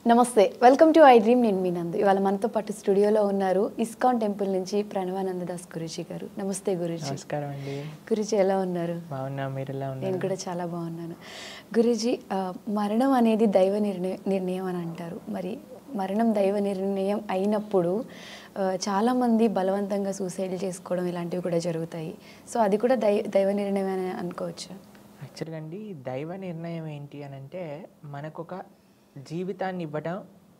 నమస్తే, welcome to I dream. నేను మీ నందు. ఇవాళ మనతో పాటు స్టూడియోలో ఉన్నారు ఇస్కాన్ టెంపుల్ నుంచి ప్రణవానంద దాస్ గురూజీ గారు. నమస్తే గురూజీ. నమస్కారం అండి. గురూజీ ఎలా ఉన్నారు? బాగున్నా, మీరు ఎలా ఉన్నారు? నేను కూడా చాలా బాగున్నాను. గురూజీ, మరణం అనేది దైవ నిర్ణయం అని అంటారు. మరి మరణం దైవ నిర్ణయం అయినప్పుడు చాలామంది బలవంతంగా సూసైడ్ చేసుకోవడం ఇలాంటివి కూడా జరుగుతాయి. సో అది కూడా దైవ నిర్ణయం అని అనుకోవచ్చు. యాక్చువల్గా అండి, దైవ నిర్ణయం ఏంటి అని అంటే మనకొక జీవితాన్ని ఇవ్వడం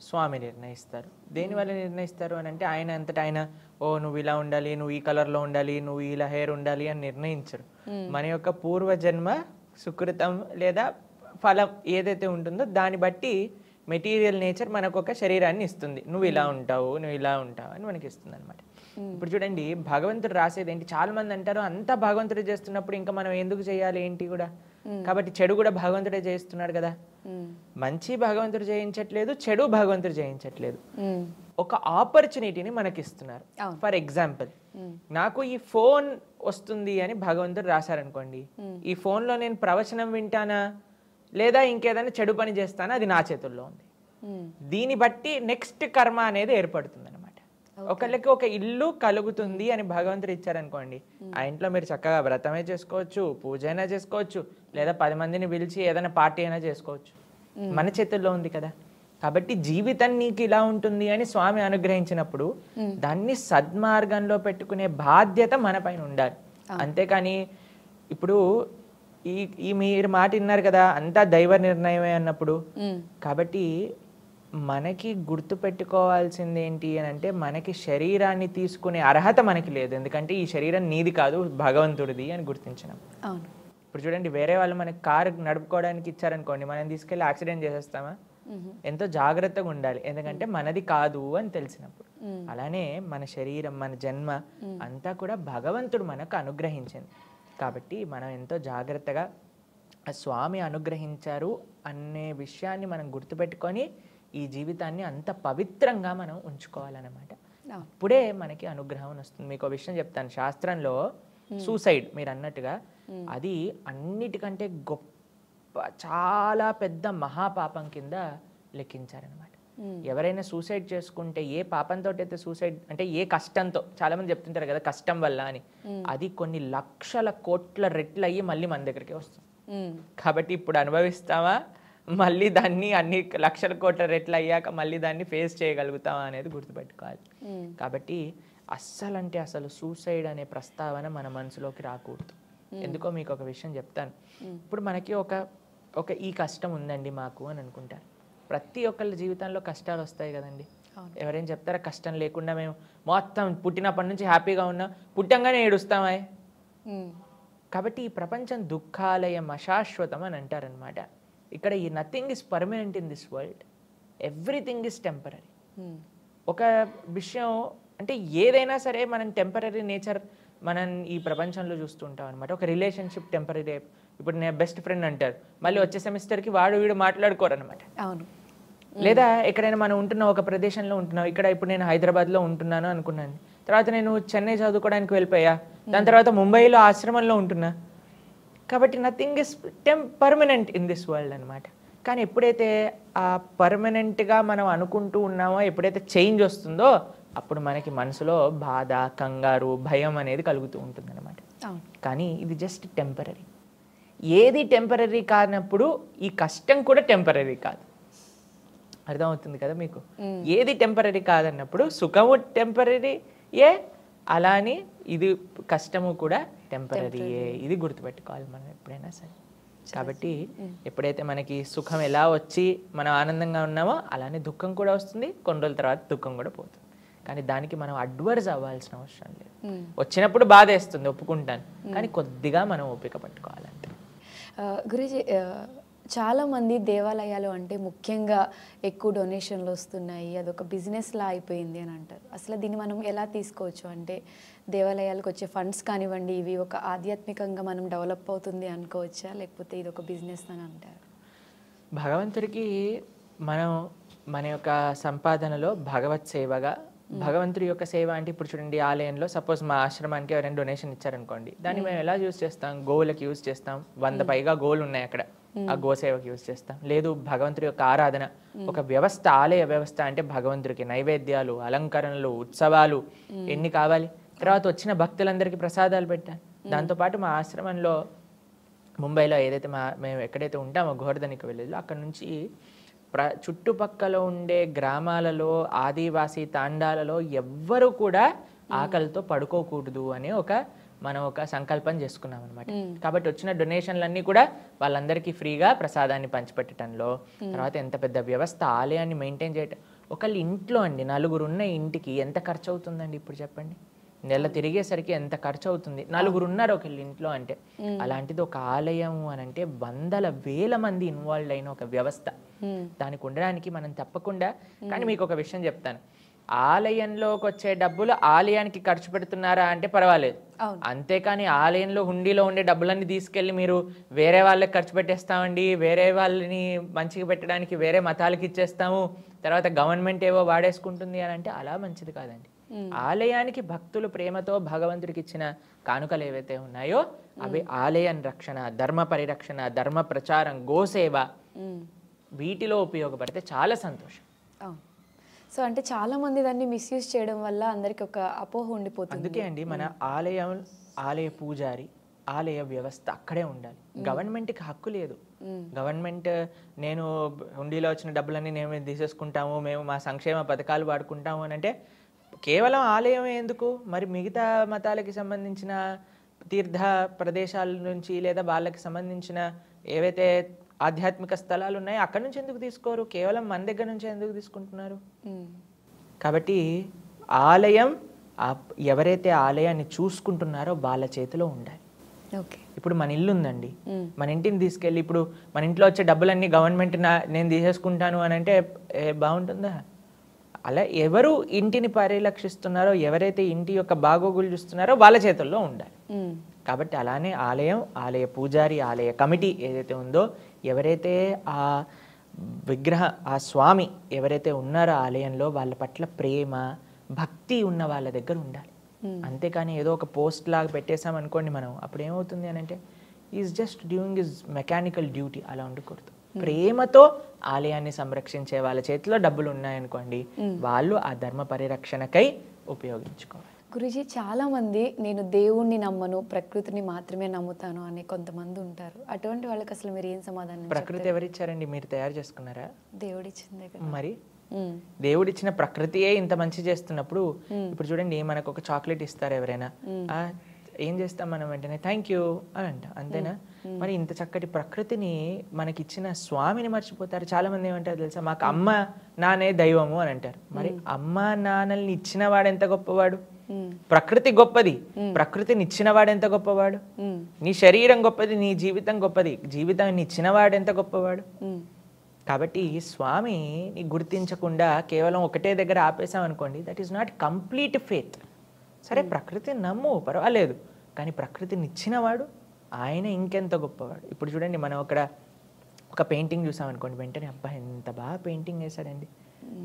స్వామి నిర్ణయిస్తారు. దేనివల్ల నిర్ణయిస్తారు అని అంటే ఆయన అంతటా ఆయన నువ్వు ఇలా ఉండాలి, నువ్వు ఈ కలర్లో ఉండాలి, నువ్వు ఇలా హెయిర్ ఉండాలి అని నిర్ణయించరు. మన యొక్క పూర్వజన్మ సుకృతం లేదా ఫలం ఏదైతే ఉంటుందో దాన్ని బట్టి మెటీరియల్ నేచర్ మనకు ఒక శరీరాన్ని ఇస్తుంది. నువ్వు ఇలా ఉంటావు, నువ్వు ఇలా ఉంటావు అని మనకి ఇస్తుంది అనమాట. ఇప్పుడు చూడండి, భగవంతుడు రాసేది ఏంటి? చాలా మంది అంటారు అంతా భగవంతుడే చేస్తున్నప్పుడు ఇంకా మనం ఎందుకు చేయాలి ఏంటి కూడా. కాబట్టి చెడు కూడా భగవంతుడే చేస్తున్నాడు కదా. మంచి భగవంతుడు చేయించట్లేదు, చెడు భగవంతుడు చేయించట్లేదు. ఒక ఆపర్చునిటీని మనకి ఇస్తున్నారు. ఫర్ ఎగ్జాంపుల్, నాకు ఈ ఫోన్ వస్తుంది అని భగవంతుడు రాశారనుకోండి, ఈ ఫోన్లో నేను ప్రవచనం వింటానా లేదా ఇంకేదైనా చెడు పని చేస్తానా అది నా చేతుల్లో ఉంది. దీన్ని బట్టి నెక్స్ట్ కర్మ అనేది ఏర్పడుతుంది అనమాట. ఒకళ్ళకి ఒక ఇల్లు కలుగుతుంది అని భగవంతుడు ఇచ్చారనుకోండి, ఆ ఇంట్లో మీరు చక్కగా వ్రతమే చేసుకోవచ్చు, పూజ అయినా చేసుకోవచ్చు, లేదా 10 మందిని పిలిచి ఏదైనా పార్టీ అయినా చేసుకోవచ్చు. మన చేతుల్లో ఉంది కదా. కాబట్టి జీవితం నీకు ఇలా ఉంటుంది అని స్వామి అనుగ్రహించినప్పుడు దాన్ని సద్మార్గంలో పెట్టుకునే బాధ్యత మన పైన ఉండాలి. అంతేకాని ఇప్పుడు ఈ మీరు మాట విన్నారు కదా, అంతా దైవ నిర్ణయమే అన్నప్పుడు. కాబట్టి మనకి గుర్తు పెట్టుకోవాల్సింది ఏంటి అని అంటే, మనకి శరీరాన్ని తీసుకునే అర్హత మనకి లేదు. ఎందుకంటే ఈ శరీరం నీది కాదు, భగవంతుడిది అని గుర్తించినాం. ఇప్పుడు చూడండి, వేరే వాళ్ళు మనకి కారు నడుపుకోవడానికి ఇచ్చారనుకోండి, మనం తీసుకెళ్ళి యాక్సిడెంట్ చేసేస్తామా? ఎంతో జాగ్రత్తగా ఉండాలి, ఎందుకంటే మనది కాదు అని తెలిసినప్పుడు. అలానే మన శరీరం, మన జన్మ అంతా కూడా భగవంతుడు మనకు అనుగ్రహించింది. కాబట్టి మనం ఎంతో జాగ్రత్తగా స్వామి అనుగ్రహించారు అనే విషయాన్ని మనం గుర్తుపెట్టుకొని ఈ జీవితాన్ని అంత పవిత్రంగా మనం ఉంచుకోవాలన్నమాట. అప్పుడే మనకి అనుగ్రహం వస్తుంది. మీకు ఒక విషయం చెప్తాను. శాస్త్రంలో సూసైడ్ మీరు అన్నట్టుగా అది అన్నిటికంటే గొప్ప, చాలా పెద్ద మహాపాపం కింద లెక్కించారనమాట. ఎవరైనా సూసైడ్ చేసుకుంటే, ఏ పాపంతో అయితే సూసైడ్ అంటే ఏ కష్టంతో, చాలా మంది చెప్తుంటారు కదా కష్టం వల్ల అని, అది కొన్ని లక్షల కోట్ల రెట్లు అయ్యి మళ్ళీ మన దగ్గరికి వస్తుంది. కాబట్టి ఇప్పుడు అనుభవిస్తామా, మళ్ళీ దాన్ని అన్ని లక్షల కోట్ల రెట్లు అయ్యాక మళ్ళీ దాన్ని ఫేస్ చేయగలుగుతామా అనేది గుర్తుపెట్టుకోవాలి. కాబట్టి అస్సలు సూసైడ్ అనే ప్రస్తావన మన మనసులోకి రాకూడదు. ఎందుకో మీకు ఒక విషయం చెప్తాను. ఇప్పుడు మనకి ఒక ఈ కష్టం ఉందండి మాకు అని అనుకుంటారు. ప్రతి ఒక్కళ్ళ జీవితంలో కష్టాలు వస్తాయి కదండి. ఎవరైనా చెప్తారా కష్టం లేకుండా మేము మొత్తం పుట్టినప్పటి నుంచి హ్యాపీగా ఉన్నాం, పుట్టంగానే ఏడుస్తామా? కాబట్టి ఈ ప్రపంచం దుఃఖాలయం, అశాశ్వతం అని అంటారనమాట. ఇక్కడ ఈ nothing is permanent in this world, everything is temporary. ఒక విషయం అంటే ఏదైనా సరే మనం టెంపరీ నేచర్ మనం ఈ ప్రపంచంలో చూస్తుంటాం అనమాట. ఒక రిలేషన్షిప్ టెంపరీ. ఇప్పుడు నేను బెస్ట్ ఫ్రెండ్ అంటారు, మళ్ళీ వచ్చే సెమిస్టర్కి వీడు మాట్లాడుకోరు అనమాట. అవును. లేదా ఎక్కడైనా మనం ఉంటున్నాం, ఒక ప్రదేశంలో ఉంటున్నాం, ఇక్కడ ఇప్పుడు నేను హైదరాబాద్లో ఉంటున్నాను అనుకున్నాను, తర్వాత నేను చెన్నై చదువుకోవడానికి వెళ్ళిపోయా, దాని తర్వాత ముంబైలో ఆశ్రమంలో ఉంటున్నా. కాబట్టి nothing is permanent in this world అనమాట. కానీ ఎప్పుడైతే ఆ పర్మనెంట్గా మనం అనుకుంటూ ఉన్నామో, ఎప్పుడైతే చేంజ్ వస్తుందో అప్పుడు మనకి మనసులో బాధ, కంగారు, భయం అనేది కలుగుతూ ఉంటుంది అనమాట. కానీ ఇది జస్ట్ టెంపరీ. ఏది టెంపరీ కానప్పుడు ఈ కష్టం కూడా టెంపరీ కాదు. అర్థమవుతుంది కదా మీకు? ఏది టెంపరీ కాదన్నప్పుడు సుఖము టెంపరీయే, అలానే ఇది కష్టము కూడా టెంపరీయే. ఇది గుర్తుపెట్టుకోవాలి మనం ఎప్పుడైనా సరే. కాబట్టి ఎప్పుడైతే మనకి సుఖం ఎలా వచ్చి మనం ఆనందంగా ఉన్నామో అలానే దుఃఖం కూడా వస్తుంది, కొన్ని రోజుల తర్వాత దుఃఖం కూడా పోతుంది. కానీ దానికి మనం అడ్వర్స్ అవ్వాల్సిన అవసరం లేదు. వచ్చినప్పుడు బాధ వేస్తుంది, ఒప్పుకుంటాను, కానీ కొద్దిగా మనం ఓపిక పట్టుకోవాలంటే. గురూజీ, చాలామంది దేవాలయాలు అంటే ముఖ్యంగా ఎక్కువ డొనేషన్లు వస్తున్నాయి, అదొక బిజినెస్లా అయిపోయింది అని అంటారు. అసలు దీన్ని మనం ఎలా తీసుకోవచ్చు? అంటే దేవాలయాలకు వచ్చే ఫండ్స్ కానివ్వండి, ఇవి ఒక ఆధ్యాత్మికంగా మనం డెవలప్ అవుతుంది అనుకోవచ్చా, లేకపోతే ఇది ఒక బిజినెస్ అని అంటారు? భగవంతుడికి మనం మన యొక్క సంపాదనలో భగవత్ సేవగా, భగవంతుడి యొక్క సేవ అంటే ఇప్పుడు చూడండి, ఆలయంలో సపోజ్ మా ఆశ్రమానికి ఎవరైనా డొనేషన్ ఇచ్చారనుకోండి, దాన్ని మేము ఎలా యూజ్ చేస్తాం? గోవులకు యూజ్ చేస్తాం. 100 పైగా గోవులు ఉన్నాయి అక్కడ. ఆ గోసేవకి యూజ్ చేస్తాం. లేదు భగవంతుడి యొక్క ఆరాధన, ఒక వ్యవస్థ, ఆలయ వ్యవస్థ అంటే భగవంతుడికి నైవేద్యాలు, అలంకరణలు, ఉత్సవాలు ఎన్ని కావాలి. తర్వాత వచ్చిన భక్తులందరికీ ప్రసాదాలు పెట్టాలి. దాంతోపాటు మా ఆశ్రమంలో ముంబైలో ఏదైతే మేము ఎక్కడైతే ఉంటామో గోవర్ధనిక విలేజ్లో, అక్కడ నుంచి చుట్టుపక్కల ఉండే గ్రామాలలో ఆదివాసీ తాండాలలో ఎవ్వరూ కూడా ఆకలితో పడుకోకూడదు అనే మనం ఒక సంకల్పం చేసుకున్నాం అనమాట. కాబట్టి వచ్చిన డొనేషన్లన్నీ కూడా వాళ్ళందరికీ ఫ్రీగా ప్రసాదాన్ని పంచిపెట్టడంలో, తర్వాత ఎంత పెద్ద వ్యవస్థ, ఆలయాన్ని మెయింటైన్ చేయటం. ఒకళ్ళు ఇంట్లో అండి, నలుగురున్న ఇంటికి ఎంత ఖర్చు అవుతుందండి ఇప్పుడు చెప్పండి. నెల తిరిగేసరికి ఎంత ఖర్చు అవుతుంది. నలుగురు ఉన్నారు ఒకళ్ళు ఇంట్లో అంటే. అలాంటిది ఒక ఆలయం అని అంటే వందల వేల మంది ఇన్వాల్వ్ అయిన ఒక వ్యవస్థ. దానికి ఉండడానికి మనం తప్పకుండా, కానీ మీకు ఒక విషయం చెప్తాను, ఆలయంలోకి వచ్చే డబ్బులు ఆలయానికి ఖర్చు పెడుతున్నారా అంటే పర్వాలేదు. అంతేకాని ఆలయంలో హుండీలో ఉండే డబ్బులన్నీ తీసుకెళ్ళి మీరు వేరే వాళ్ళకి ఖర్చు పెట్టేస్తామండి, వేరే వాళ్ళని మంచిగా పెట్టడానికి వేరే మతాలకి ఇచ్చేస్తాము, తర్వాత గవర్నమెంట్ ఏవో వాడేసుకుంటుంది అని అంటే అలా మంచిది కాదండి. ఆలయానికి భక్తులు ప్రేమతో భగవంతుడికి ఇచ్చిన కానుకలు ఏవైతే ఉన్నాయో అవి ఆలయ రక్షణ, ధర్మ పరిరక్షణ, ధర్మ ప్రచారం, గోసేవ, వీటిలో ఉపయోగపడితే చాలా సంతోషం. సో అంటే చాలా మంది దాన్ని మిస్యూజ్ చేయడం వల్ల అందరికి ఒక అపోహ ఉండిపోతుంది. అందుకే అండి మన ఆలయ పూజారి, ఆలయ వ్యవస్థ అక్కడే ఉండాలి. గవర్నమెంట్కి హక్కు లేదు. గవర్నమెంట్ నేను హుండీలో వచ్చిన డబ్బులన్నీ మేము తీసేసుకుంటాము, మేము మా సంక్షేమ పథకాలు వాడుకుంటాము అని అంటే కేవలం ఆలయం ఎందుకు, మరి మిగతా మతాలకి సంబంధించిన తీర్థ ప్రదేశాల నుంచి లేదా వాళ్ళకి సంబంధించిన ఏవైతే ఆధ్యాత్మిక స్థలాలు ఉన్నాయో అక్కడి నుంచి ఎందుకు తీసుకోరు, కేవలం మన దగ్గర నుంచి ఎందుకు తీసుకుంటున్నారు? కాబట్టి ఆలయం ఎవరైతే ఆలయాన్ని చూసుకుంటున్నారో వాళ్ళ చేతిలో ఉండాలి. ఇప్పుడు మన ఇల్లు ఉందండి, మన ఇంటిని తీసుకెళ్ళి ఇప్పుడు మన ఇంట్లో వచ్చే డబ్బులన్నీ గవర్నమెంట్ నేను తీసేసుకుంటాను అని అంటే బాగుంటుందా? అలా ఎవరు ఇంటిని పరిరక్షిస్తున్నారో, ఎవరైతే ఇంటి యొక్క బాగోగులు చూస్తున్నారో వాళ్ళ చేతుల్లో ఉండాలి. కాబట్టి అలానే ఆలయం, ఆలయ పూజారి, ఆలయ కమిటీ ఏదైతే ఉందో, ఎవరైతే ఆ ఆ స్వామి ఎవరైతే ఉన్నారో ఆలయంలో వాళ్ళ పట్ల ప్రేమ, భక్తి ఉన్న వాళ్ళ దగ్గర ఉండాలి. అంతేకాని ఏదో ఒక పోస్ట్ లాగా పెట్టేసాం అనుకోండి మనం, అప్పుడు ఏమవుతుంది అని అంటే is just doing is mechanical duty. అలా ఉండకూడదు. ప్రేమతో ఆలయాన్ని సంరక్షించే వాళ్ళ చేతిలో డబ్బులు ఉన్నాయనుకోండి, వాళ్ళు ఆ ధర్మ పరిరక్షణకై ఉపయోగించుకోవాలి. గురుజీ, చాలా మంది నేను దేవుణ్ణి నమ్మను, ప్రకృతిని మాత్రమే నమ్ముతాను అనే కొంతమంది ఉంటారు. అటువంటి వాళ్ళకి అసలు మీరు ఏం సమాధానం? ప్రకృతి ఎవరిచ్చారండి? మీరు తయారు చేసుకున్నారా? దేవుడిచ్చిందే కదా. మరి దేవుడిచ్చిన ప్రకృతియే ఇంత మంచి చేస్తున్నప్పుడు, ఇప్పుడు చూడండి మనకు ఒక చాక్లెట్ ఇస్తారు ఎవరైనా, ఏం చేస్తాం మనం? వెంటనే థ్యాంక్ యూ అని అంటాం, అంతేనా? మరి ఇంత చక్కటి ప్రకృతిని మనకిచ్చిన స్వామిని మర్చిపోతారు. చాలా మంది ఏమంటారు తెలుసా, మాకు అమ్మ నాన్నే దైవము అని అంటారు. మరి అమ్మ నాన్నల్ని ఇచ్చిన వాడు ఎంత గొప్పవాడు? ప్రకృతి గొప్పది, ప్రకృతిని ఇచ్చిన వాడు ఎంత గొప్పవాడు? నీ శరీరం గొప్పది, నీ జీవితం గొప్పది, జీవితాన్ని ఇచ్చిన వాడు ఎంత గొప్పవాడు? కాబట్టి స్వామిని గుర్తించకుండా కేవలం ఒకటే దగ్గర ఆపేసాం అనుకోండి, that is not complete faith. సరే ప్రకృతిని నమ్ము, పర్వాలేదు, కానీ ప్రకృతిని ఇచ్చినవాడు ఆయన ఇంకెంత గొప్పవాడు. ఇప్పుడు చూడండి మనం ఒక పెయింటింగ్ చూసామనుకోండి, వెంటనే అబ్బా ఎంత బాగా పెయింటింగ్ వేశాడండి.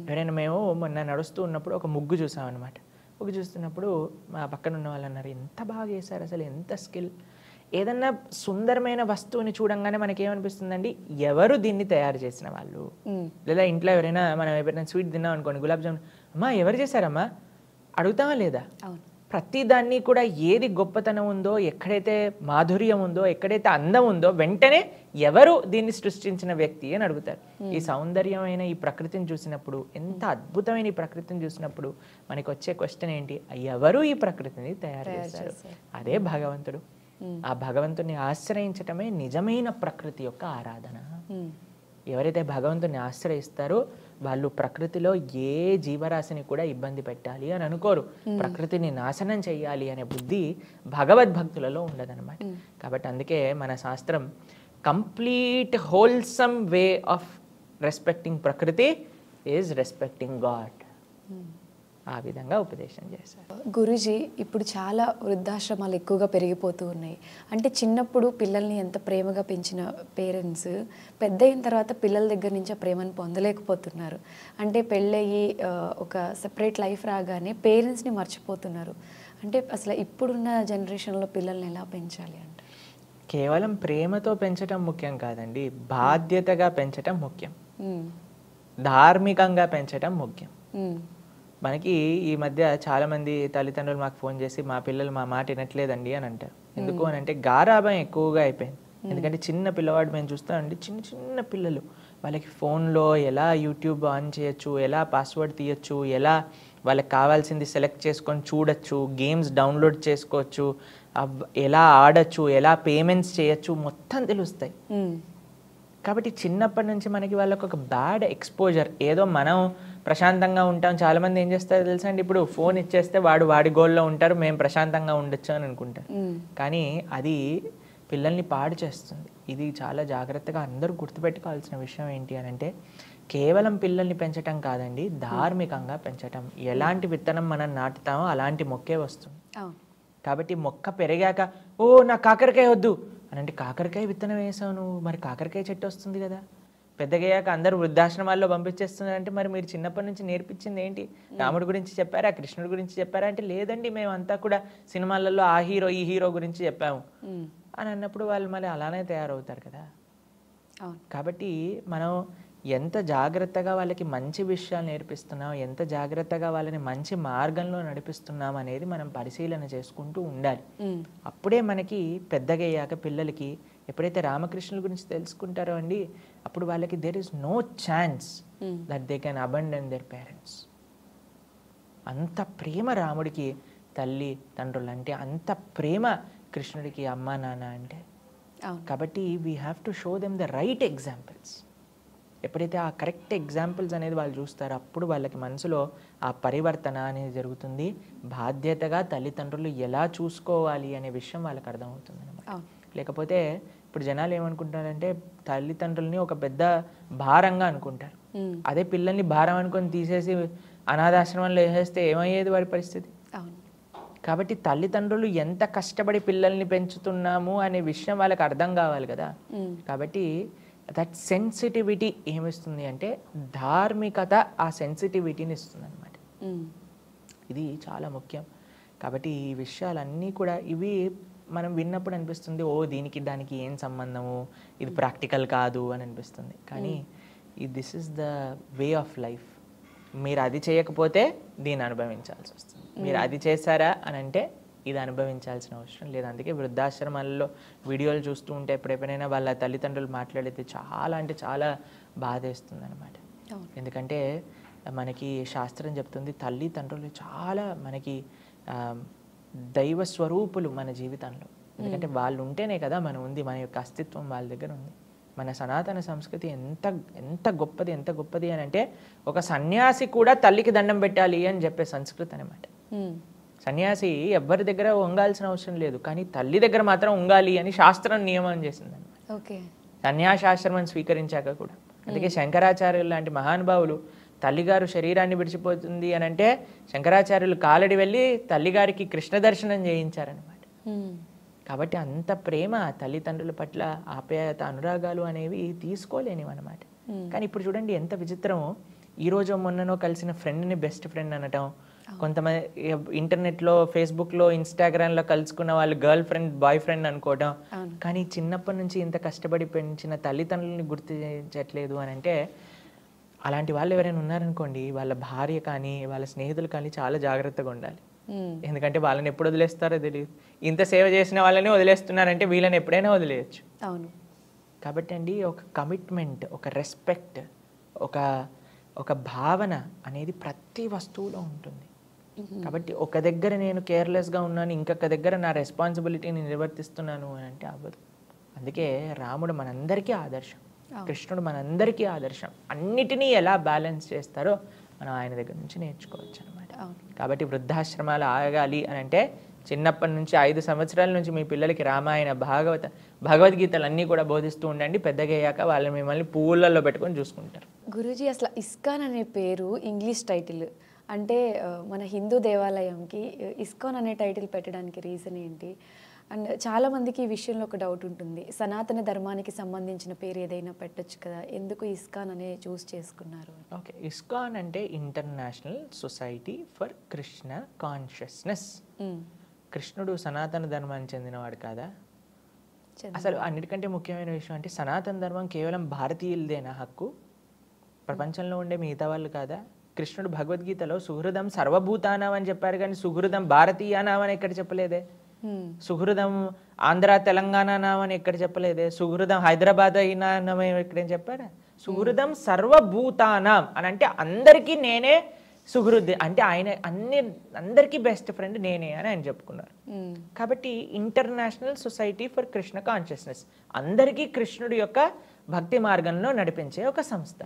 ఎవరైనా మేము మొన్న నడుస్తూ ఉన్నప్పుడు ఒక ముగ్గు చూసామన్నమాట. ముగ్గు చూస్తున్నప్పుడు మా పక్కన ఉన్న వాళ్ళు అన్నారు, ఎంత బాగా వేశారు, అసలు ఎంత స్కిల్. ఏదన్నా సుందరమైన వస్తువుని చూడంగానే మనకేమనిపిస్తుందండి, ఎవరు దీన్ని తయారు చేసిన వాళ్ళు. లేదా ఇంట్లో మనం ఎవరైనా స్వీట్ తిన్నాం అనుకోండి, గులాబ్ జామున్, అమ్మా ఎవరు చేశారమ్మా అడుగుతామా లేదా? ప్రతి దాన్ని కూడా ఏది గొప్పతనం ఉందో, ఎక్కడైతే మాధుర్యం ఉందో, ఎక్కడైతే అందం ఉందో, వెంటనే ఎవరు దీన్ని సృష్టించిన వ్యక్తి అని అడుగుతారు. ఈ సౌందర్యమైన ఈ ప్రకృతిని చూసినప్పుడు, ఎంత అద్భుతమైన ఈ ప్రకృతిని చూసినప్పుడు మనకి వచ్చే క్వశ్చన్ ఏంటి, ఎవరు ఈ ప్రకృతిని తయారు చేశారు? అదే భగవంతుడు. ఆ భగవంతుని ఆశ్రయించటమే నిజమైన ప్రకృతి యొక్క ఆరాధన. ఎవరైతే భగవంతుని ఆశ్రయిస్తారో వాళ్ళు ప్రకృతిలో ఏ జీవరాశిని కూడా ఇబ్బంది పెట్టాలి అని అనుకోరు. ప్రకృతిని నాశనం చెయ్యాలి అనే బుద్ధి భగవద్భక్తులలో ఉండదన్నమాట. కాబట్టి అందుకే మన శాస్త్రం complete wholesome way of respecting ప్రకృతి ఈజ్ రెస్పెక్టింగ్ గాడ్. ఆ విధంగా ఉపదేశం చేశారు. గురూజీ, ఇప్పుడు చాలా వృద్ధాశ్రమాలు ఎక్కువగా పెరిగిపోతూ ఉన్నాయి. అంటే చిన్నప్పుడు పిల్లల్ని ఎంత ప్రేమగా పెంచిన పేరెంట్స్ పెద్ద అయిన తర్వాత పిల్లల దగ్గర నుంచి ఆ ప్రేమను పొందలేకపోతున్నారు. అంటే పెళ్ళయ్యి ఒక సెపరేట్ లైఫ్ రాగానే పేరెంట్స్ని మర్చిపోతున్నారు. అంటే అసలు ఇప్పుడున్న జనరేషన్లో పిల్లల్ని ఎలా పెంచాలి అంటే? కేవలం ప్రేమతో పెంచటం ముఖ్యం కాదండి, బాధ్యతగా పెంచటం ముఖ్యం, ధార్మికంగా పెంచటం ముఖ్యం. మనకి ఈ మధ్య చాలామంది తల్లిదండ్రులు మాకు ఫోన్ చేసి మా పిల్లలు మా మాట వినట్లేదండి అని అంటారు. ఎందుకు అని అంటే గారాబం ఎక్కువగా అయిపోయింది. ఎందుకంటే చిన్న పిల్లవాడు మేము చూస్తామండి, చిన్న చిన్న పిల్లలు వాళ్ళకి ఫోన్లో ఎలా యూట్యూబ్ ఆన్ చేయొచ్చు, ఎలా పాస్వర్డ్ తీయొచ్చు, ఎలా వాళ్ళకి కావాల్సింది సెలెక్ట్ చేసుకొని చూడొచ్చు, గేమ్స్ డౌన్లోడ్ చేసుకోవచ్చు, ఎలా ఆడచ్చు, ఎలా పేమెంట్స్ చేయొచ్చు, మొత్తం తెలుస్తాయి. కాబట్టి చిన్నప్పటి నుంచి మనకి వాళ్ళకి ఒక బ్యాడ్ ఎక్స్పోజర్. ఏదో మనం ప్రశాంతంగా ఉంటాం, చాలామంది ఏం చేస్తారో తెలుసా అండి, ఇప్పుడు ఫోన్ ఇచ్చేస్తే వాడి గోల్లో ఉంటారు, మేము ప్రశాంతంగా ఉండొచ్చు అని అనుకుంటారు. కానీ అది పిల్లల్ని పాడు చేస్తుంది. ఇది చాలా జాగ్రత్తగా అందరూ గుర్తుపెట్టుకోవాల్సిన విషయం ఏంటి అని అంటే, కేవలం పిల్లల్ని పెంచటం కాదండి, ధార్మికంగా పెంచటం. ఎలాంటి విత్తనం మనం నాటుతామో అలాంటి మొక్కే వస్తుంది. కాబట్టి మొక్క పెరిగాక ఓ నా కాకరకాయ వద్దు అని అంటే, కాకరకాయ విత్తనం వేసావు నువ్వు, మరి కాకరకాయ చెట్టు వస్తుంది కదా. పెద్దగయ్యాక అందరూ వృద్ధాశ్రమాల్లో పంపించేస్తున్నారంటే మరి మీరు చిన్నప్పటి నుంచి నేర్పించింది ఏంటి? రాముడి గురించి చెప్పారా, కృష్ణుడి గురించి చెప్పారా అంటే, లేదండి మేమంతా కూడా సినిమాలలో ఆ హీరో ఈ హీరో గురించి చెప్పాము అని అన్నప్పుడు వాళ్ళు మళ్ళీ అలానే తయారవుతారు కదా. కాబట్టి మనం ఎంత జాగ్రత్తగా వాళ్ళకి మంచి విషయాలు నేర్పిస్తున్నాం, ఎంత జాగ్రత్తగా వాళ్ళని మంచి మార్గంలో నడిపిస్తున్నాం అనేది మనం పరిశీలన చేసుకుంటూ ఉండాలి. అప్పుడే మనకి పెద్దగయ్యాక పిల్లలకి ఎప్పుడైతే రామకృష్ణుల గురించి తెలుసుకుంటారో అండి, అప్పుడు వాళ్ళకి there is no chance that they can abandon their parents. అంత ప్రేమ రాముడికి తల్లి తండ్రులు అంటే, అంత ప్రేమ కృష్ణుడికి అమ్మ నాన్న అంటే. కాబట్టి we have to show them the right examples. ఎప్పుడైతే ఆ కరెక్ట్ ఎగ్జాంపుల్స్ అనేది వాళ్ళు చూస్తారో అప్పుడు వాళ్ళకి మనసులో ఆ పరివర్తన అనేది జరుగుతుంది. బాధ్యతగా తల్లిదండ్రులు ఎలా చూసుకోవాలి అనే విషయం వాళ్ళకి అర్థమవుతుంది అన్నమాట. లేకపోతే ఇప్పుడు జనాలు ఏమనుకుంటారంటే, తల్లిదండ్రుల్ని ఒక పెద్ద భారంగా అనుకుంటారు. అదే పిల్లల్ని భారం అనుకొని తీసేసి అనాథాశ్రమంలో వేసేస్తే ఏమయ్యేది వాడి పరిస్థితి? కాబట్టి తల్లిదండ్రులు ఎంత కష్టపడి పిల్లల్ని పెంచుతున్నాము అనే విషయం వాళ్ళకి అర్థం కావాలి కదా. కాబట్టి దట్ సెన్సిటివిటీ ఏమిస్తుంది అంటే, ధార్మికత ఆ సెన్సిటివిటీని ఇస్తుంది అనమాట. ఇది చాలా ముఖ్యం. కాబట్టి ఈ విషయాలన్నీ కూడా ఇవి మనం విన్నప్పుడు అనిపిస్తుంది, ఓ దీనికి దానికి ఏం సంబంధము, ఇది ప్రాక్టికల్ కాదు అని అనిపిస్తుంది. కానీ this is the way of life. మీరు అది చేయకపోతే దీన్ని అనుభవించాల్సి వస్తుంది. మీరు అది చేశారా అని అంటే ఇది అనుభవించాల్సిన అవసరం లేదు. అందుకే వృద్ధాశ్రమాల్లో వీడియోలు చూస్తూ ఉంటే ఎప్పుడెప్పుడైనా వాళ్ళ తల్లిదండ్రులు మాట్లాడితే చాలా అంటే చాలా బాధేస్తుంది అనమాట. ఎందుకంటే మనకి శాస్త్రం చెప్తుంది, తల్లిదండ్రులు చాలా మనకి దైవ స్వరూపులు మన జీవితంలో. ఎందుకంటే వాళ్ళు ఉంటేనే కదా మనం ఉంది, మన యొక్క అస్తిత్వం వాళ్ళ దగ్గర ఉంది. మన సనాతన సంస్కృతి ఎంత గొప్పది, ఎంత గొప్పది అని అంటే, ఒక సన్యాసి కూడా తల్లికి దండం పెట్టాలి అని చెప్పే సంస్కృతి అనమాట. సన్యాసి ఎవరి దగ్గర వంగాల్సిన అవసరం లేదు, కానీ తల్లి దగ్గర మాత్రం ఉంగాలి అని శాస్త్రం నియమం చేసింది అనమాట. సన్యాసాశ్రమం స్వీకరించాక కూడా. అందుకే శంకరాచార్యులు లాంటి మహానుభావులు తల్లిగారు శరీరాన్ని విడిచిపోతుంది అని అంటే శంకరాచార్యులు కాలడి వెళ్ళి తల్లిగారికి కృష్ణ దర్శనం చేయించారనమాట. కాబట్టి అంత ప్రేమ తల్లిదండ్రుల పట్ల ఆప్యాయత అనురాగాలు అనేవి తీసుకోలేనివి అనమాట. కానీ ఇప్పుడు చూడండి ఎంత విచిత్రమో, ఈరోజు మొన్ననో కలిసిన ఫ్రెండ్ని బెస్ట్ ఫ్రెండ్ అనటం, కొంతమంది ఇంటర్నెట్లో ఫేస్బుక్లో ఇన్స్టాగ్రామ్లో కలుసుకున్న వాళ్ళు గర్ల్ ఫ్రెండ్ బాయ్ ఫ్రెండ్ అనుకోవడం. కానీ చిన్నప్పటి నుంచి ఇంత కష్టపడి పెంచిన తల్లిదండ్రులని గుర్తించట్లేదు అని అంటే, అలాంటి వాళ్ళు ఎవరైనా ఉన్నారనుకోండి, వాళ్ళ భార్య కానీ వాళ్ళ స్నేహితులు కానీ చాలా జాగ్రత్తగా ఉండాలి. ఎందుకంటే వాళ్ళని ఎప్పుడు వదిలేస్తారో తెలియదు. ఇంత సేవ చేసిన వాళ్ళని వదిలేస్తున్నారంటే వీళ్ళని ఎప్పుడైనా వదిలేయచ్చు. కాబట్టి అండి ఒక కమిట్మెంట్, ఒక రెస్పెక్ట్, ఒక భావన అనేది ప్రతి వస్తువులో ఉంటుంది. కాబట్టి ఒక దగ్గర నేను కేర్లెస్గా ఉన్నాను, ఇంకొక దగ్గర నా రెస్పాన్సిబిలిటీని నిర్వర్తిస్తున్నాను అని అంటే అవ్వదు. అందుకే రాముడు మనందరికీ ఆదర్శం, కృష్ణుడు మనందరికీ ఆదర్శం. అన్నిటినీ ఎలా బ్యాలెన్స్ చేస్తారో మనం ఆయన దగ్గర నుంచి నేర్చుకోవచ్చు అనమాట. కాబట్టి వృద్ధాశ్రమాలు ఆగాలి అని అంటే చిన్నప్పటి నుంచి 5 సంవత్సరాల నుంచి మీ పిల్లలకి రామాయణ భగవద్గీతలు అన్నీ కూడా బోధిస్తూ ఉండండి. పెద్దగా అయ్యాక వాళ్ళు మిమ్మల్ని పువ్వులలో పెట్టుకొని చూసుకుంటారు. గురూజీ, అసలు ఇస్కాన్ అనే పేరు ఇంగ్లీష్ టైటిల్, అంటే మన హిందూ దేవాలయంకి ఇస్కాన్ అనే టైటిల్ పెట్టడానికి రీజన్ ఏంటి? అండ్ చాలామందికి ఈ విషయంలో ఒక డౌట్ ఉంటుంది, సనాతన ధర్మానికి సంబంధించిన పేరు ఏదైనా పెట్టచ్చు కదా, ఎందుకు ఇస్కాన్ అనే చూస్ చేసుకున్నారు? ఓకే, ఇస్కాన్ అంటే international society for Krishna consciousness. కృష్ణుడు సనాతన ధర్మానికి చెందినవాడు కాదా? అసలు అన్నిటికంటే ముఖ్యమైన విషయం అంటే సనాతన ధర్మం కేవలం భారతీయులదేనా హక్కు, ప్రపంచంలో ఉండే మిగతా వాళ్ళు కాదా? కృష్ణుడు భగవద్గీతలో సుహృదం సర్వభూతానాం అని చెప్పారు, కానీ సుహృదం భారతీయానాం అని ఎక్కడ చెప్పలేదే. సుహృదం ఆంధ్ర తెలంగాణ అని ఎక్కడ చెప్పలేదే. సుహృదం హైదరాబాద్ అయినా ఎక్కడేం చెప్పారా? సుహృదం సర్వభూతానాం అని అంటే అందరికీ నేనే సుహృద్ అంటే ఆయన అందరికీ బెస్ట్ ఫ్రెండ్ నేనే అని ఆయన చెప్పుకున్నారు. కాబట్టి international society for Krishna consciousness అందరికీ కృష్ణుడి యొక్క భక్తి మార్గంలో నడిపించే ఒక సంస్థ.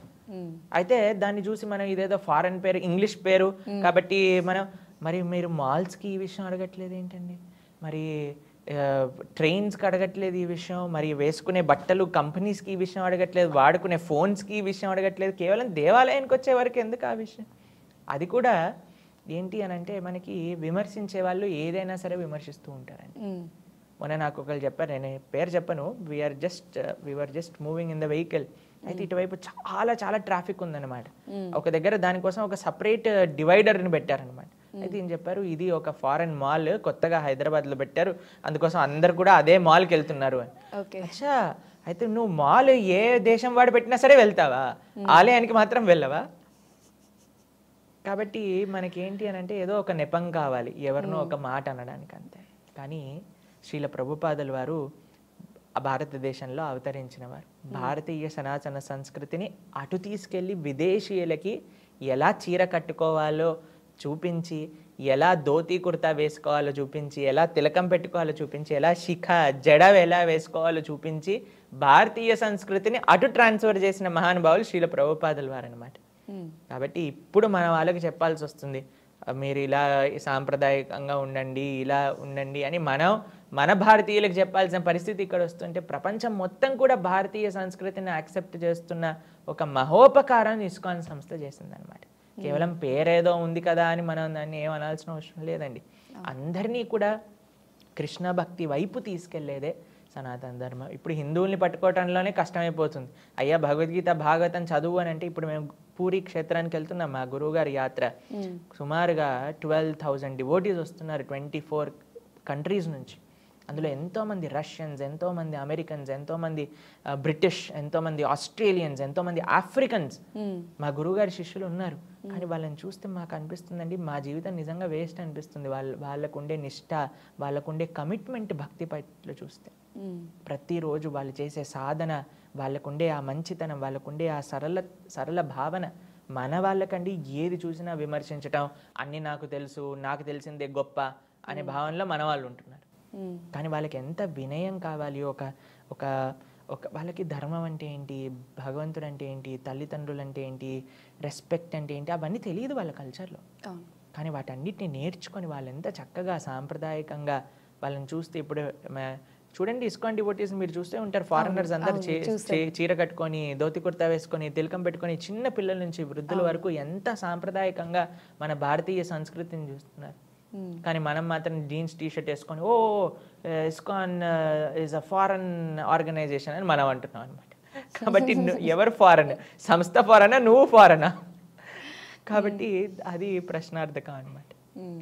అయితే దాన్ని చూసి మనం ఇదేదో ఫారెన్ పేరు, ఇంగ్లీష్ పేరు కాబట్టి మరి మీరు మాల్స్కి ఈ విషయం అడగట్లేదు ఏంటండి? మరి ట్రైన్స్కి అడగట్లేదు ఈ విషయం, మరి వేసుకునే బట్టలు కంపెనీస్కి ఈ విషయం అడగట్లేదు, వాడుకునే ఫోన్స్కి ఈ విషయం అడగట్లేదు, కేవలం దేవాలయానికి వచ్చే వరకు ఎందుకు ఆ విషయం? అది కూడా ఏంటి అని అంటే మనకి విమర్శించే వాళ్ళు ఏదైనా సరే విమర్శిస్తూ ఉంటారండి. మొన్న నాకు ఒకళ్ళు చెప్పారు, నేను పేరు చెప్పను, we are just moving in the vehicle. అయితే ఇటువైపు చాలా చాలా ట్రాఫిక్ ఉందన్నమాట. ఒక దగ్గర దానికోసం ఒక సపరేట్ డివైడర్ని పెట్టారనమాట. అయితే ఏం చెప్పారు, ఇది ఒక ఫారెన్ మాల్ కొత్తగా హైదరాబాద్లో పెట్టారు, అందుకోసం అందరు కూడా అదే మాల్కి వెళ్తున్నారు అని. అచ్చా, అయితే నువ్వు మాల్ ఏ దేశం వాడు పెట్టినా సరే వెళ్తావా, ఆలయానికి మాత్రం వెళ్ళవా? కాబట్టి మనకేంటి అని అంటే ఏదో ఒక నెపం కావాలి, ఎవరినో ఒక మాట అనడానికి, అంతే. కానీ శ్రీల ప్రభుపాదుల వారు భారతదేశంలో అవతరించిన వారు. భారతీయ సనాతన సంస్కృతిని అటు తీసుకెళ్ళి విదేశీయులకి ఎలా చీర కట్టుకోవాలో చూపించి, ఎలా ధోతి కుర్తా వేసుకోవాలో చూపించి, ఎలా తిలకం పెట్టుకోవాలో చూపించి, ఎలా శిఖ జడ ఎలా వేసుకోవాలో చూపించి భారతీయ సంస్కృతిని అటు ట్రాన్స్ఫర్ చేసిన మహానుభావులు శ్రీల ప్రభుపాదుల వారు అనమాట. కాబట్టి ఇప్పుడు మన వాళ్ళకి చెప్పాల్సి వస్తుంది, మీరు ఇలా సాంప్రదాయకంగా ఉండండి, ఇలా ఉండండి అని మన భారతీయులకు చెప్పాల్సిన పరిస్థితి ఇక్కడ వస్తుంటే ప్రపంచం మొత్తం కూడా భారతీయ సంస్కృతిని యాక్సెప్ట్ చేస్తున్న ఒక మహోపకారాన్ని ఇస్కాన్ సంస్థ చేసిందనమాట. కేవలం పేరేదో ఉంది కదా అని మనం దాన్ని ఏమనాల్సిన అవసరం లేదండి. అందరినీ కూడా కృష్ణ భక్తి వైపు తీసుకెళ్లేదే సనాతన ధర్మం. ఇప్పుడు హిందువుల్ని పట్టుకోవటంలోనే కష్టమైపోతుంది. అయ్యా భగవద్గీత భాగవతం చదువు అని అంటే, ఇప్పుడు మేము పూరి క్షేత్రానికి వెళ్తున్నాం, మా గురువు గారి యాత్ర. సుమారుగా 12,000 డివోటీస్ వస్తున్నారు 24 కంట్రీస్ నుంచి. అందులో ఎంతోమంది రష్యన్స్, ఎంతోమంది అమెరికన్స్, ఎంతోమంది బ్రిటిష్, ఎంతోమంది ఆస్ట్రేలియన్స్, ఎంతోమంది ఆఫ్రికన్స్ మా గురువుగారి శిష్యులు ఉన్నారు. కానీ వాళ్ళని చూస్తే మాకు అనిపిస్తుందండి, మా జీవితం నిజంగా వేస్ట్ అనిపిస్తుంది. వాళ్ళకుండే నిష్ఠ, వాళ్ళకుండే కమిట్మెంట్ భక్తి పట్ల చూస్తే. ప్రతిరోజు వాళ్ళు చేసే సాధన, వాళ్ళకుండే ఆ మంచితనం, వాళ్ళకుండే ఆ సరళ భావన. మన వాళ్ళకండి ఏది చూసినా విమర్శించటం, అన్నీ నాకు తెలుసు, నాకు తెలిసిందే గొప్ప అనే భావనలో మన వాళ్ళు ఉంటున్నారు. కానీ వాళ్ళకి ఎంత వినయం కావాలి, ఒక వాళ్ళకి ధర్మం అంటే ఏంటి, భగవంతుడు అంటే ఏంటి, తల్లిదండ్రులు అంటే ఏంటి, రెస్పెక్ట్ అంటే ఏంటి, అవన్నీ తెలియదు వాళ్ళ కల్చర్లో. కానీ వాటన్నిటిని నేర్చుకొని వాళ్ళు ఎంత చక్కగా సాంప్రదాయకంగా వాళ్ళని చూస్తే, ఇప్పుడు చూడండి ఇస్కాన్ డివోటీస్ మీరు చూస్తే ఉంటారు, ఫారినర్స్ అందరు చీర కట్టుకొని, ధోతి కుర్తా వేసుకొని, తిలకం పెట్టుకొని, చిన్న పిల్లల నుంచి వృద్ధుల వరకు ఎంత సాంప్రదాయకంగా మన భారతీయ సంస్కృతిని చూస్తున్నారు. కానీ మనం మాత్రం జీన్స్ టీషర్ట్ వేసుకొని ఓ ISKCON is a foreign organisation అని మనం అంటున్నాం అనమాట. కాబట్టి ఎవరు ఫారెన్, సంస్థ ఫారెనా, నువ్వు ఫారెనా? కాబట్టి అది ప్రశ్నార్థకం అనమాట.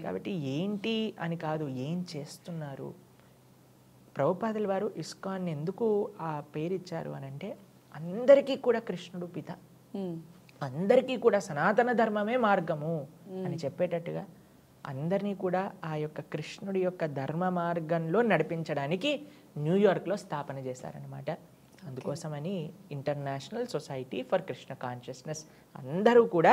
కాబట్టి ఏంటి అని కాదు, ఏం చేస్తున్నారు. ప్రభుపాదుల వారు ఇస్కాన్ ఎందుకు ఆ పేరు ఇచ్చారు అని అంటే, అందరికీ కూడా కృష్ణుడు పిత, అందరికీ కూడా సనాతన ధర్మమే మార్గము అని చెప్పేటట్టుగా అందరినీ కూడా ఆ యొక్క కృష్ణుడి యొక్క ధర్మ మార్గంలో నడిపించడానికి న్యూయార్క్లో స్థాపన చేశారనమాట. అందుకోసమని international society for Krishna consciousness అందరూ కూడా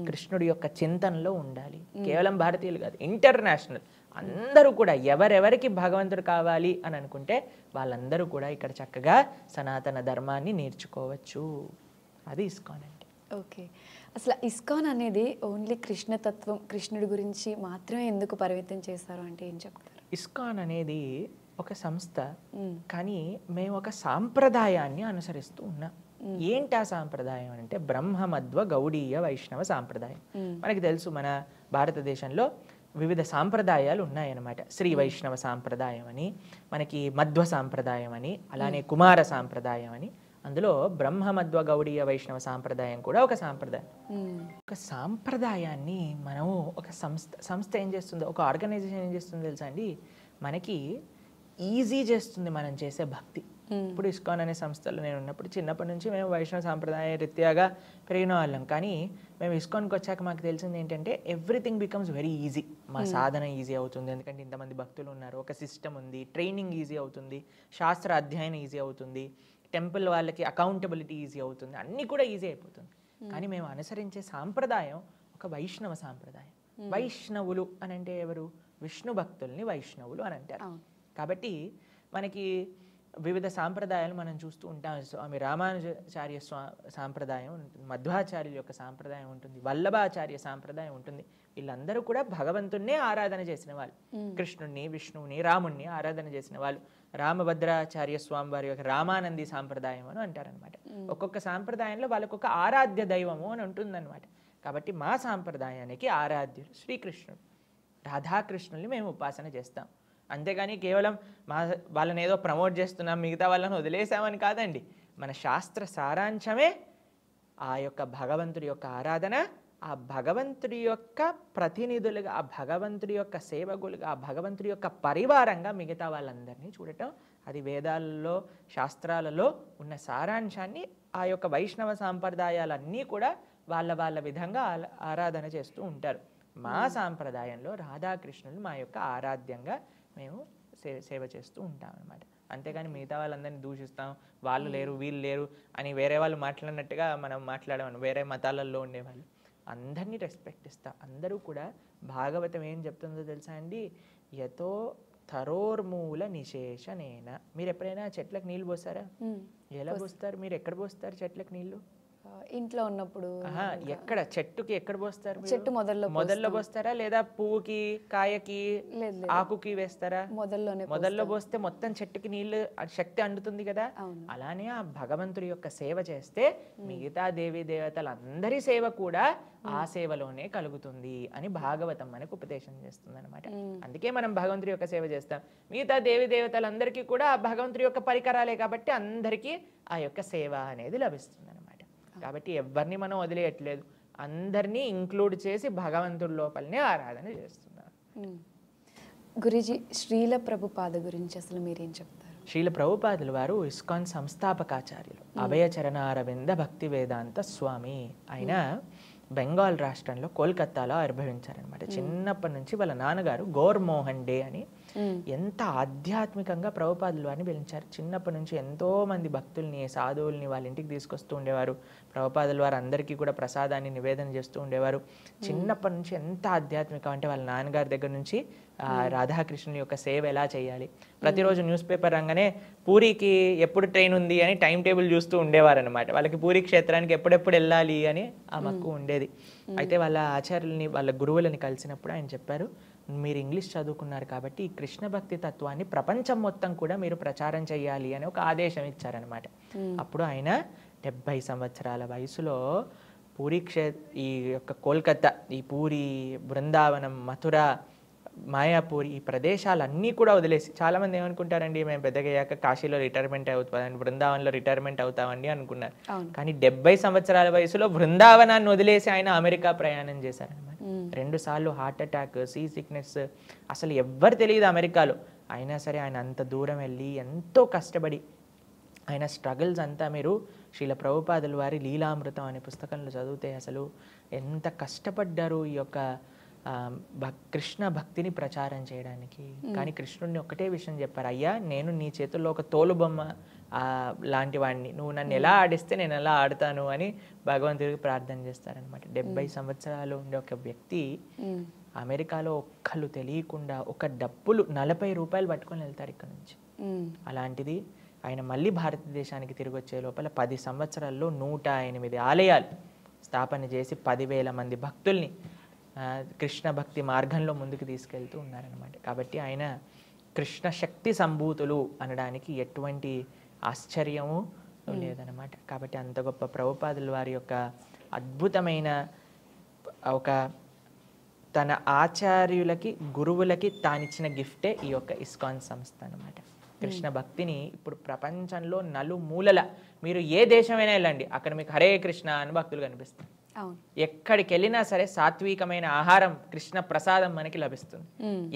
కృష్ణుడి యొక్క చింతనలో ఉండాలి. కేవలం భారతీయులు కాదు, ఇంటర్నేషనల్ అందరూ కూడా ఎవరెవరికి భగవంతుడు కావాలి అని అనుకుంటే వాళ్ళందరూ కూడా ఇక్కడ చక్కగా సనాతన ధర్మాన్ని నేర్చుకోవచ్చు. అది ఇస్కాన్ అంటే. ఓకే, అసలు ఇస్కాన్ అనేది ఓన్లీ కృష్ణతత్వం, కృష్ణుడి గురించి మాత్రమే ఎందుకు పరిమితం చేస్తారు అంటే ఏం చెప్తారు? ఇస్కాన్ అనేది ఒక సంస్థ, కానీ మేము ఒక సాంప్రదాయాన్ని అనుసరిస్తూ ఉన్నాం. ఏంటి ఆ సాంప్రదాయం అంటే బ్రహ్మమధ్వ గౌడీయ వైష్ణవ సాంప్రదాయం. మనకి తెలుసు మన భారతదేశంలో వివిధ సాంప్రదాయాలు ఉన్నాయన్నమాట. శ్రీ వైష్ణవ సాంప్రదాయం అని, మనకి మధ్వ సాంప్రదాయం అని, అలానే కుమార సాంప్రదాయం అని. అందులో బ్రహ్మమధ్వ గౌడీయ వైష్ణవ సాంప్రదాయం కూడా ఒక సాంప్రదాయం. ఒక సాంప్రదాయాన్ని మనం ఒక సంస్థ ఏం చేస్తుందో, ఒక ఆర్గనైజేషన్ ఏం చేస్తుందో తెలుసా అండి, మనకి ఈజీ చేస్తుంది మనం చేసే భక్తి. ఇప్పుడు ఇస్కాన్ అనే సంస్థలో నేను ఉన్నప్పుడు చిన్నప్పటి నుంచి మేము వైష్ణవ సాంప్రదాయ రీత్యాగా పెరిగిన వాళ్ళం. కానీ మేము ఇస్కాన్కి వచ్చాక మాకు తెలిసింది ఏంటంటే ఎవ్రీథింగ్ బికమ్స్ వెరీ ఈజీ. మా సాధన ఈజీ అవుతుంది, ఎందుకంటే ఇంతమంది భక్తులు ఉన్నారు, ఒక సిస్టమ్ ఉంది, ట్రైనింగ్ ఈజీ అవుతుంది, శాస్త్ర అధ్యయనం ఈజీ అవుతుంది, టెంపుల్ వాళ్ళకి అకౌంటబిలిటీ ఈజీ అవుతుంది, అన్నీ కూడా ఈజీ అయిపోతుంది. కానీ మేము అనుసరించే సాంప్రదాయం ఒక వైష్ణవ సాంప్రదాయం. వైష్ణవులు అని అంటే ఎవరు? విష్ణు భక్తుల్ని వైష్ణవులు అని అంటారు. కాబట్టి మనకి వివిధ సాంప్రదాయాలు మనం చూస్తూ ఉంటాం. స్వామి రామానుజాచార్య సాంప్రదాయం ఉంటుంది, మధ్వాచార్యుల యొక్క సాంప్రదాయం ఉంటుంది, వల్లభాచార్య సాంప్రదాయం ఉంటుంది. వీళ్ళందరూ కూడా భగవంతుణ్ణే ఆరాధన చేసిన వాళ్ళు. కృష్ణుణ్ణి, విష్ణువుని, రాముణ్ణి ఆరాధన చేసిన వాళ్ళు. రామభద్రాచార్య స్వామి వారి యొక్క రామానంది సాంప్రదాయం అని అంటారనమాట. ఒక్కొక్క సాంప్రదాయంలో వాళ్ళకొక ఆరాధ్య దైవము అని ఉంటుందన్నమాట. కాబట్టి మా సాంప్రదాయానికి ఆరాధ్యులు శ్రీకృష్ణుడు, రాధాకృష్ణుల్ని మేము ఉపాసన చేస్తాం. అంతేగాని కేవలం వాళ్ళని ఏదో ప్రమోట్ చేస్తున్నాం, మిగతా వాళ్ళని వదిలేసామని కాదండి. మన శాస్త్ర సారాంశమే ఆ యొక్క భగవంతుడి యొక్క ఆరాధన, ఆ భగవంతుడి యొక్క ప్రతినిధులుగా, ఆ భగవంతుడి యొక్క సేవకులుగా, ఆ భగవంతుడి యొక్క పరివారంగా మిగతా వాళ్ళందరినీ చూడటం. అది వేదాలలో, శాస్త్రాలలో ఉన్న సారాంశాన్ని ఆ యొక్క వైష్ణవ సాంప్రదాయాలన్నీ కూడా వాళ్ళ విధంగా ఆరాధన చేస్తూ ఉంటారు. మా సాంప్రదాయంలో రాధాకృష్ణులు మా యొక్క ఆరాధ్యంగా మేము సేవ చేస్తూ ఉంటాం అన్నమాట. అంతేగాని మిగతా వాళ్ళందరినీ దూషిస్తాం, వాళ్ళు లేరు వీళ్ళు లేరు అని వేరే వాళ్ళు మాట్లాడినట్టుగా మనం మాట్లాడమని. వేరే మతాలలో ఉండేవాళ్ళు అందరినీ రెస్పెక్ట్ ఇస్తాం. అందరూ కూడా భాగవతం ఏం చెప్తుందో తెలుసా అండి? యతో థరోర్మూల నిశేషనేన. మీరు ఎప్పుడైనా చెట్లకు నీళ్ళు పోస్తారా? ఎలా పోస్తారు? మీరు ఎక్కడ పోస్తారు చెట్లకు నీళ్ళు? ఇంట్లో ఉన్నప్పుడు. ఎక్కడ? చెట్టుకి ఎక్కడ పోస్తారు? చెట్టు మొదల్లో పోస్తారా లేదా పువ్వుకి, కాయకి, ఆకుకి వేస్తారా? మొదల్లో పోస్తే మొత్తం చెట్టుకి నీళ్లు శక్తి అందుతుంది కదా. అలానే ఆ భగవంతుడి యొక్క సేవ చేస్తే మిగతా దేవీ దేవతలందరి సేవ కూడా ఆ సేవలోనే కలుగుతుంది అని భాగవతం మనకు ఉపదేశం చేస్తుంది అనమాట. అందుకే మనం భగవంతుడి యొక్క సేవ చేస్తాం. మిగతా దేవీ దేవతలందరికీ కూడా ఆ భగవంతుడి యొక్క పరికరాలే కాబట్టి అందరికీ ఆ యొక్క సేవ అనేది లభిస్తుంది అనమాట. కాబట్టి ఎవరిని మనం వదిలేయట్లేదు, అందరినీ ఇంక్లూడ్ చేసి భగవంతుడి లోపలనే ఆరాధన చేస్తున్నారు. గురుజీ, శ్రీల ప్రభుపాద గురించి అసలు మీరేం చెప్తారు? శ్రీల ప్రభుపాదులు వారు ఇస్కాన్ సంస్థాపకాచార్యులు, అభయచరణ అరవింద భక్తి వేదాంత స్వామి. ఆయన బెంగాల్ రాష్ట్రంలో కోల్కతాలో ఆవిర్భవించారనమాట. చిన్నప్పటి నుంచి వాళ్ళ నాన్నగారు గౌర్మోహన్ డే అని ఎంత ఆధ్యాత్మికంగా ప్రభుపాదులు వారిని పిలిచారు. చిన్నప్పటి నుంచి ఎంతో మంది భక్తుల్ని, సాధువుల్ని వాళ్ళ ఇంటికి తీసుకొస్తూ ఉండేవారు. ప్రభుపాదులు వారు అందరికీ కూడా ప్రసాదాన్ని నివేదన చేస్తూ ఉండేవారు. చిన్నప్పటి నుంచి ఎంత ఆధ్యాత్మికం అంటే వాళ్ళ నాన్నగారి దగ్గర నుంచి రాధాకృష్ణుని యొక్క సేవ ఎలా చేయాలి, ప్రతిరోజు న్యూస్ పేపర్ రంగానే పూరికి ఎప్పుడు ట్రైన్ ఉంది అని టైం టేబుల్ చూస్తూ ఉండేవారు అనమాట. వాళ్ళకి పూరి క్షేత్రానికి ఎప్పుడెప్పుడు వెళ్ళాలి అని ఆ మక్కువ ఉండేది. అయితే వాళ్ళ ఆచార్యుల్ని, వాళ్ళ గురువులని కలిసినప్పుడు ఆయన చెప్పారు, మీరు ఇంగ్లీష్ చదువుకున్నారు కాబట్టి ఈ కృష్ణ భక్తి తత్వాన్ని ప్రపంచం మొత్తం కూడా మీరు ప్రచారం చేయాలి అని ఒక ఆదేశం ఇచ్చారనమాట. అప్పుడు ఆయన 70 సంవత్సరాల వయసులో పూరి ఈ యొక్క కోల్కతా, ఈ పూరి, బృందావనం, మథుర, మాయాపూర్ ఈ ప్రదేశాలన్నీ కూడా వదిలేసి, చాలామంది ఏమనుకుంటారండి, మేము పెద్దగయ్యాక కాశీలో రిటైర్మెంట్ అవుతామండి, బృందావనంలో రిటైర్మెంట్ అవుతామండి అనుకున్నారు. కానీ 70 సంవత్సరాల వయసులో బృందావనాన్ని వదిలేసి ఆయన అమెరికా ప్రయాణం చేశారనమాట. 2 సార్లు హార్ట్ అటాక్, సీ సిక్నెస్, అసలు ఎవ్వరు తెలియదు అమెరికాలో. అయినా సరే ఆయన అంత దూరం వెళ్ళి ఎంతో కష్టపడి ఆయన స్ట్రగుల్స్ అంతా మీరు శ్రీల ప్రభుపాదుల వారి లీలామృతం అనే పుస్తకంలో చదివితే అసలు ఎంత కష్టపడ్డారు ఈ యొక్క కృష్ణ భక్తిని ప్రచారం చేయడానికి. కానీ కృష్ణుడిని ఒకటే విషయం చెప్పారు, అయ్యా నేను నీ చేతుల్లో ఒక తోలుబొమ్మ లాంటి వాడిని, నువ్వు నన్ను ఎలా ఆడిస్తే నేను ఎలా ఆడతాను అని భగవంతుడికి ప్రార్థన చేస్తారనమాట. 70 సంవత్సరాలు ఉండే ఒక వ్యక్తి అమెరికాలో ఒక్కళ్ళు తెలియకుండా ఒక డబ్బులు 40 రూపాయలు పట్టుకొని వెళ్తారు ఇక్కడ నుంచి. అలాంటిది ఆయన మళ్ళీ భారతదేశానికి తిరిగి వచ్చే లోపల 10 సంవత్సరాల్లో 108 ఆలయాలు స్థాపన చేసి 10,000 మంది భక్తుల్ని కృష్ణ భక్తి మార్గంలో ముందుకు తీసుకెళ్తూ ఉన్నారనమాట. కాబట్టి ఆయన కృష్ణ శక్తి సంభూతులు అనడానికి ఎటువంటి ఆశ్చర్యము లేదనమాట. కాబట్టి అంత గొప్ప ప్రభుపాదుల వారి యొక్క అద్భుతమైన ఒక తన ఆచార్యులకి, గురువులకి తానిచ్చిన గిఫ్టే ఈ యొక్క ఇస్కాన్ సంస్థ అనమాట. కృష్ణ భక్తిని ఇప్పుడు ప్రపంచంలో నలుమూలల మీరు ఏ దేశమైనా వెళ్ళండి, అక్కడ మీకు హరే కృష్ణ అని భక్తులు కనిపిస్తారు. అవును. ఎక్కడికి వెళ్ళినా సరే సాత్వికమైన ఆహారం, కృష్ణ ప్రసాదం మనకి లభిస్తుంది.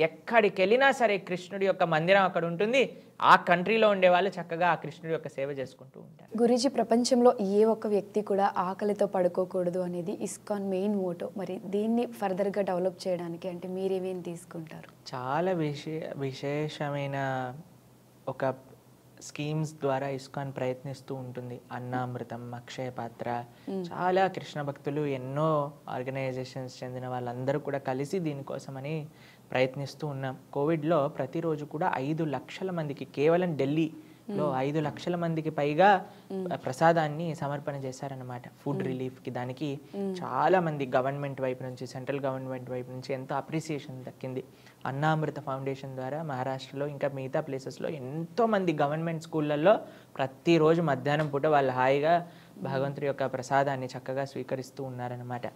ఎక్కడికి వెళ్ళినా సరే కృష్ణుడి యొక్క మందిరం అక్కడ ఉంటుంది. ఆ కంట్రీలో ఉండే వాళ్ళు చక్కగా ఆ కృష్ణుడి యొక్క సేవ చేసుకుంటూ ఉంటారు. గురూజీ, ప్రపంచంలో ఏ ఒక్క వ్యక్తి కూడా ఆకలితో పడుకోకూడదు అనేది ఇస్కాన్ మెయిన్ మోటో. మరి దీన్ని ఫర్దర్గా డెవలప్ చేయడానికి అంటే మీరేమేమి తీసుకుంటారు? చాలా విశేషమైన ఒక స్కీమ్స్ ద్వారా ఇస్కాన్ ప్రయత్నిస్తూ ఉంటుంది. అన్నామృతం, అక్షయ పాత్ర, చాలా కృష్ణ భక్తులు, ఎన్నో ఆర్గనైజేషన్స్ చెందిన వాళ్ళందరూ కూడా కలిసి దీనికోసమని ప్రయత్నిస్తూ ఉన్నాం. కోవిడ్లో ప్రతిరోజు కూడా 5 లక్షల మందికి, కేవలం ఢిల్లీలో 5 లక్షల మందికి పైగా ప్రసాదాన్ని సమర్పణ చేశారనమాట ఫుడ్ రిలీఫ్కి. దానికి చాలా మంది గవర్నమెంట్ వైపు నుంచి, సెంట్రల్ గవర్నమెంట్ వైపు నుంచి ఎంతో అప్రిసియేషన్ దక్కింది. అన్నామృత ఫౌండేషన్ ద్వారా మహారాష్ట్రలో ఇంకా మిగతా ప్లేసెస్లో ఎంతోమంది గవర్నమెంట్ స్కూళ్ళల్లో ప్రతిరోజు మధ్యాహ్నం పూట వాళ్ళు హాయిగా భగవంతుడి యొక్క ప్రసాదాన్ని చక్కగా స్వీకరిస్తూ ఉన్నారనమాట.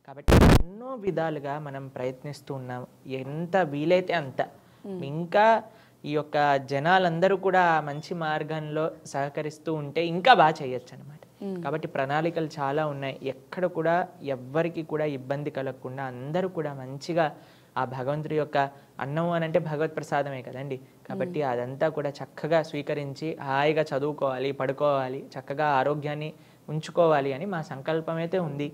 కాబట్టి ఎన్నో విధాలుగా మనం ప్రయత్నిస్తూ ఉన్నాం. ఎంత వీలైతే అంత. ఇంకా ఈ యొక్క జనాలందరూ కూడా మంచి మార్గంలో సహకరిస్తూ ఉంటే ఇంకా బాగా చేయొచ్చు అనమాట. కాబట్టి ప్రణాళికలు చాలా ఉన్నాయి. ఎక్కడ కూడా ఎవ్వరికి కూడా ఇబ్బంది కలగకుండా అందరూ కూడా మంచిగా ఆ భగవంతుడి యొక్క అన్నం అని అంటే భగవత్ ప్రసాదమే కదండి. కాబట్టి అదంతా కూడా చక్కగా స్వీకరించి హాయిగా చదువుకోవాలి, పడుకోవాలి, చక్కగా ఆరోగ్యాన్ని ఉంచుకోవాలి అని మా సంకల్పం అయితే ఉంది.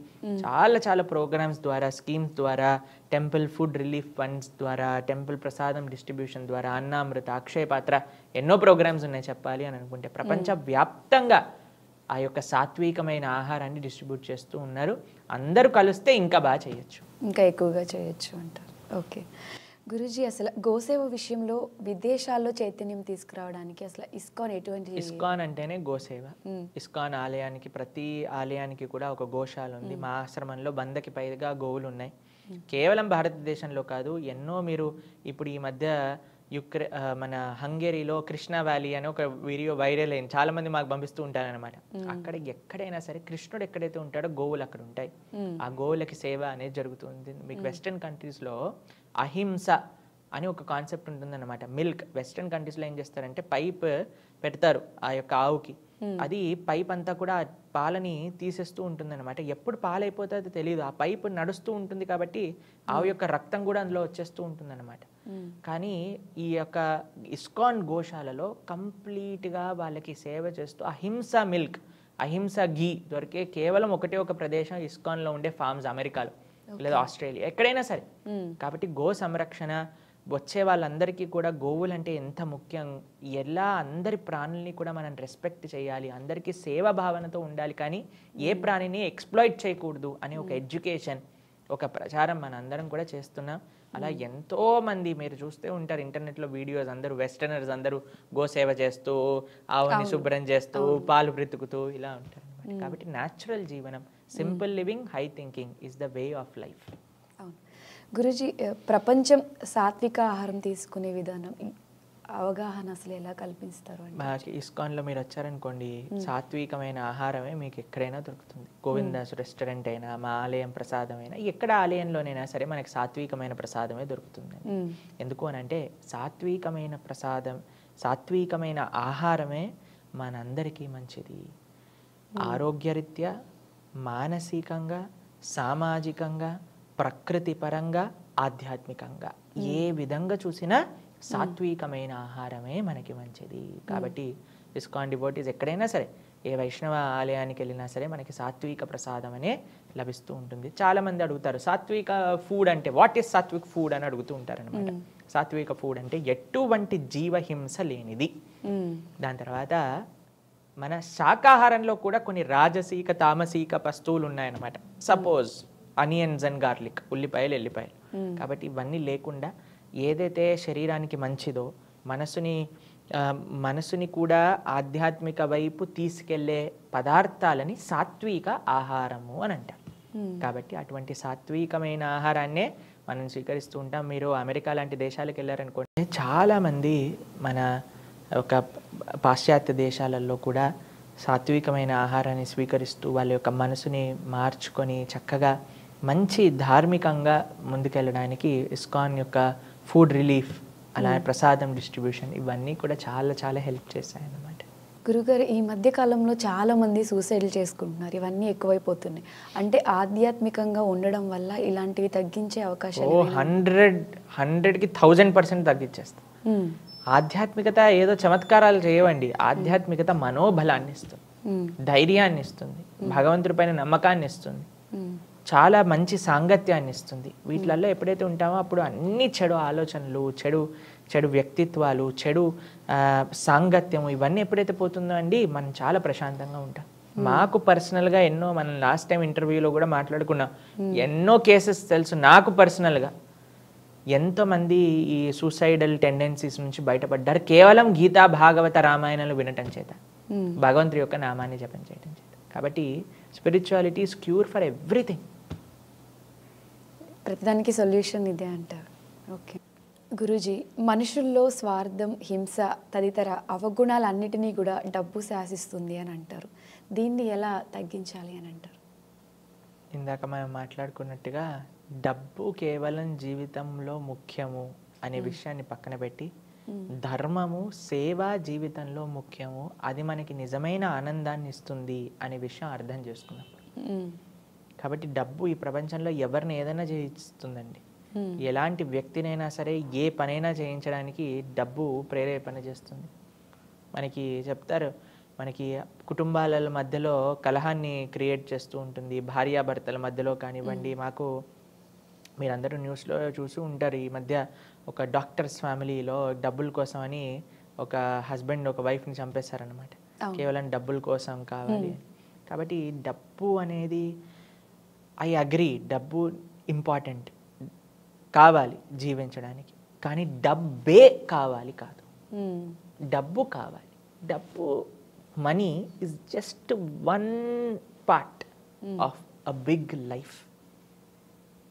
చాలా చాలా ప్రోగ్రామ్స్ ద్వారా, స్కీమ్స్ ద్వారా, టెంపుల్ ఫుడ్ రిలీఫ్ ఫండ్స్ ద్వారా, టెంపుల్ ప్రసాదం డిస్ట్రిబ్యూషన్ ద్వారా, అన్నామృత, అక్షయ పాత్ర, ఎన్నో ప్రోగ్రామ్స్ ఉన్నాయి చెప్పాలి అని అనుకుంటే. ప్రపంచవ్యాప్తంగా ఆ యొక్క సాత్వికమైన ఆహారాన్ని డిస్ట్రిబ్యూట్ చేస్తూ ఉన్నారు. అందరూ కలిస్తే ఇంకా బాగా చేయొచ్చు, ఇంకా ఎక్కువగా చేయొచ్చు అంటారు. ఓకే గురూజీ, అసలు గోసేవ విషయంలో విదేశాల్లో చైతన్యం తీసుకురావడానికి అసలు ఇస్కాన్ ఎటువంటి? ఇస్కాన్ అంటేనే గోసేవ. ఇస్కాన్ ఆలయానికి, ప్రతి ఆలయానికి కూడా ఒక గోశాల ఉంది. మా ఆశ్రమంలో 100కి పైగా గోవులు ఉన్నాయి. కేవలం భారతదేశంలో కాదు, ఎన్నో మీరు ఇప్పుడు ఈ మధ్య మన హంగేరీలో కృష్ణా వ్యాలీ అని ఒక వీడియో వైరల్ అయింది. చాలా మంది మాకు పంపిస్తూ ఉంటారనమాట. అక్కడ ఎక్కడైనా సరే కృష్ణుడు ఎక్కడైతే ఉంటాడో గోవులు అక్కడ ఉంటాయి. ఆ గోవులకి సేవ అనేది జరుగుతుంది. మీకు వెస్టర్న్ కంట్రీస్లో అహింస అని ఒక కాన్సెప్ట్ ఉంటుందన్నమాట. మిల్క్ వెస్టర్న్ కంట్రీస్లో ఏం చేస్తారంటే పైప్ పెడతారు ఆ యొక్క ఆవుకి. అది పైప్ అంతా కూడా పాలని తీసేస్తూ ఉంటుంది అనమాట. ఎప్పుడు పాలైపోతుందో తెలియదు. ఆ పైప్ నడుస్తూ ఉంటుంది కాబట్టి ఆవు యొక్క రక్తం కూడా అందులో వచ్చేస్తూ ఉంటుంది అనమాట. కానీ ఈ యొక్క ఇస్కాన్ గోశాలలో కంప్లీట్గా వాళ్ళకి సేవ చేస్తూ అహింస మిల్క్, అహింస ఘీ దొరికే కేవలం ఒక ప్రదేశం ఇస్కాన్లో ఉండే ఫార్మ్స్, అమెరికాలో లేదా ఆస్ట్రేలియా, ఎక్కడైనా సరే. కాబట్టి గో సంరక్షణ, వచ్చే వాళ్ళందరికీ కూడా గోవులు అంటే ఎంత ముఖ్యం, ఎలా అందరి ప్రాణుల్ని కూడా మనం రెస్పెక్ట్ చేయాలి, అందరికీ సేవ భావనతో ఉండాలి, కానీ ఏ ప్రాణిని ఎక్స్ప్లాయిట్ చేయకూడదు అనే ఒక ఎడ్యుకేషన్, ఒక ప్రచారం మన అందరం కూడా చేస్తున్నాం. అలా ఎంతో మంది మీరు చూస్తూ ఉంటారు ఇంటర్నెట్లో వీడియోస్, అందరూ వెస్టర్నర్స్ అందరూ గోసేవ చేస్తూ, ఆవుని శుభ్రం చేస్తూ, పాలు బ్రతుకుతూ ఇలా ఉంటారు అనమాట. కాబట్టి న్యాచురల్ జీవనం, simple living, high thinking is the way of life. Guruji, ప్రపంచం సాత్విక ఆహారం తీసుకునే విధానం అవగాహన అసలు ఎలా కల్పిస్తారు? మాకు ఇస్కాన్లో మీరు వచ్చారనుకోండి, సాత్వికమైన ఆహారమే మీకు ఎక్కడైనా దొరుకుతుంది. గోవిందాస్ రెస్టారెంట్ అయినా, మా ఆలయం ప్రసాదం అయినా, ఎక్కడ ఆలయంలోనైనా సరే మనకి సాత్వికమైన ప్రసాదమే దొరుకుతుంది. ఎందుకు అని అంటే సాత్వికమైన ప్రసాదం, సాత్వికమైన ఆహారమే మనందరికీ మంచిది. ఆరోగ్యరీత్యా, మానసికంగా, సామాజికంగా, ప్రకృతి పరంగా, ఆధ్యాత్మికంగా ఏ విధంగా చూసినా సాత్వికమైన ఆహారమే మనకి మంచిది. కాబట్టి ఇస్కాన్ డివోటీస్ ఎక్కడైనా సరే, ఏ వైష్ణవ ఆలయానికి వెళ్ళినా సరే మనకి సాత్విక ప్రసాదం అనే లభిస్తూ ఉంటుంది. చాలా మంది అడుగుతారు సాత్విక ఫుడ్ అంటే వాట్ ఈస్ సాత్విక్ ఫుడ్ అని అడుగుతూ ఉంటారు అనమాట. సాత్విక ఫుడ్ అంటే ఎటువంటి జీవహింస లేనిది. దాని తర్వాత మన శాకాహారంలో కూడా కొన్ని రాజసీక, తామసీక వస్తువులు ఉన్నాయన్నమాట. సపోజ్ అనియన్స్ అండ్ గార్లిక్, ఉల్లిపాయలు, ఎల్లిపాయలు. కాబట్టి ఇవన్నీ లేకుండా ఏదైతే శరీరానికి మంచిదో, మనసుని కూడా ఆధ్యాత్మిక వైపు తీసుకెళ్లే పదార్థాలని సాత్విక ఆహారము అని అంటారు. కాబట్టి అటువంటి సాత్వికమైన ఆహారాన్నే మనం స్వీకరిస్తూ ఉంటాం. మీరు అమెరికా లాంటి దేశాలకు వెళ్ళారనుకోండి, చాలామంది మన ఒక పాశ్చాత్య దేశాలలో కూడా సాత్వికమైన ఆహారాన్ని స్వీకరిస్తూ వాళ్ళ యొక్క మనసుని మార్చుకొని చక్కగా మంచి ధార్మికంగా ముందుకెళ్ళడానికి ఇస్కాన్ యొక్క ఫుడ్ రిలీఫ్, అలా ప్రసాదం డిస్ట్రిబ్యూషన్, ఇవన్నీ కూడా చాలా చాలా హెల్ప్ చేశాయి అన్నమాట. గురుగారు ఈ మధ్య కాలంలో చాలా మంది సూసైడ్లు చేసుకుంటున్నారు. ఇవన్నీ ఎక్కువైపోతున్నాయి. అంటే ఆధ్యాత్మికంగా ఉండడం వల్ల ఇలాంటివి తగ్గించే అవకాశాలు ఓ 100కి 1000% తగ్గించేస్తాం. ఆధ్యాత్మికత ఏదో చమత్కారాలు చేయవండి. ఆధ్యాత్మికత మనోబలాన్ని ఇస్తుంది, ధైర్యాన్ని ఇస్తుంది, భగవంతుడి పైన నమ్మకాన్ని ఇస్తుంది, చాలా మంచి సాంగత్యాన్ని ఇస్తుంది. వీటిలలో ఎప్పుడైతే ఉంటామో అప్పుడు అన్ని చెడు ఆలోచనలు, చెడు వ్యక్తిత్వాలు, చెడు సాంగత్యం ఇవన్నీ ఎప్పుడైతే పోతుందో అండి మనం చాలా ప్రశాంతంగా ఉంటాం. మాకు పర్సనల్గా మనం లాస్ట్ టైం ఇంటర్వ్యూలో కూడా మాట్లాడుకున్నాం, ఎన్నో కేసెస్ తెలుసు నాకు పర్సనల్గా. ఎంతోమంది ఈ సూసైడల్ టెండెన్సీస్ నుంచి బయటపడ్డారు కేవలం గీతా భాగవత రామాయణాలు వినటం చేత, భగవంతుడి యొక్క నామాన్ని జపం చేయటం చేత. కాబట్టి spirituality is cure for everything. ప్రతిదానికి సొల్యూషన్ ఇదే అంటారు. ఓకే గురూజీ, మనుషుల్లో స్వార్థం, హింస తదితర అవగుణాలన్నిటినీ కూడా డబ్బు శాసిస్తుంది అని అంటారు. దీన్ని ఎలా తగ్గించాలి అని అంటారు? ఇందాక మనం మాట్లాడుకున్నట్టుగా డబ్బు కేవలం జీవితంలో ముఖ్యము అనే విషయాన్ని పక్కన పెట్టి ధర్మము, సేవ జీవితంలో ముఖ్యము, అది మనకి నిజమైన ఆనందాన్ని ఇస్తుంది అనే విషయం అర్థం చేసుకున్నాం. కాబట్టి డబ్బు ఈ ప్రపంచంలో ఎవరిని ఏదైనా చేయిస్తుందండి. ఎలాంటి వ్యక్తినైనా సరే ఏ పనైనా చేయించడానికి డబ్బు ప్రేరేపణ చేస్తుంది. మనకి చెప్తారు, మనకి కుటుంబాల మధ్యలో కలహాన్ని క్రియేట్ చేస్తూ ఉంటుంది, భార్యాభర్తల మధ్యలో కానివ్వండి. మాకు మీరందరూ న్యూస్లో చూసి ఉంటారు, ఈ మధ్య ఒక డాక్టర్స్ ఫ్యామిలీలో డబ్బుల కోసం అని ఒక హస్బెండ్ ఒక వైఫ్ని చంపేశారనమాట, కేవలం డబ్బుల కోసం కావాలి. కాబట్టి డబ్బు అనేది ఐ అగ్రీ, డబ్బు ఇంపార్టెంట్ కావాలి జీవించడానికి, కానీ డబ్బే కావాలి కాదు. డబ్బు కావాలి, డబ్బు money is just one part of a big life.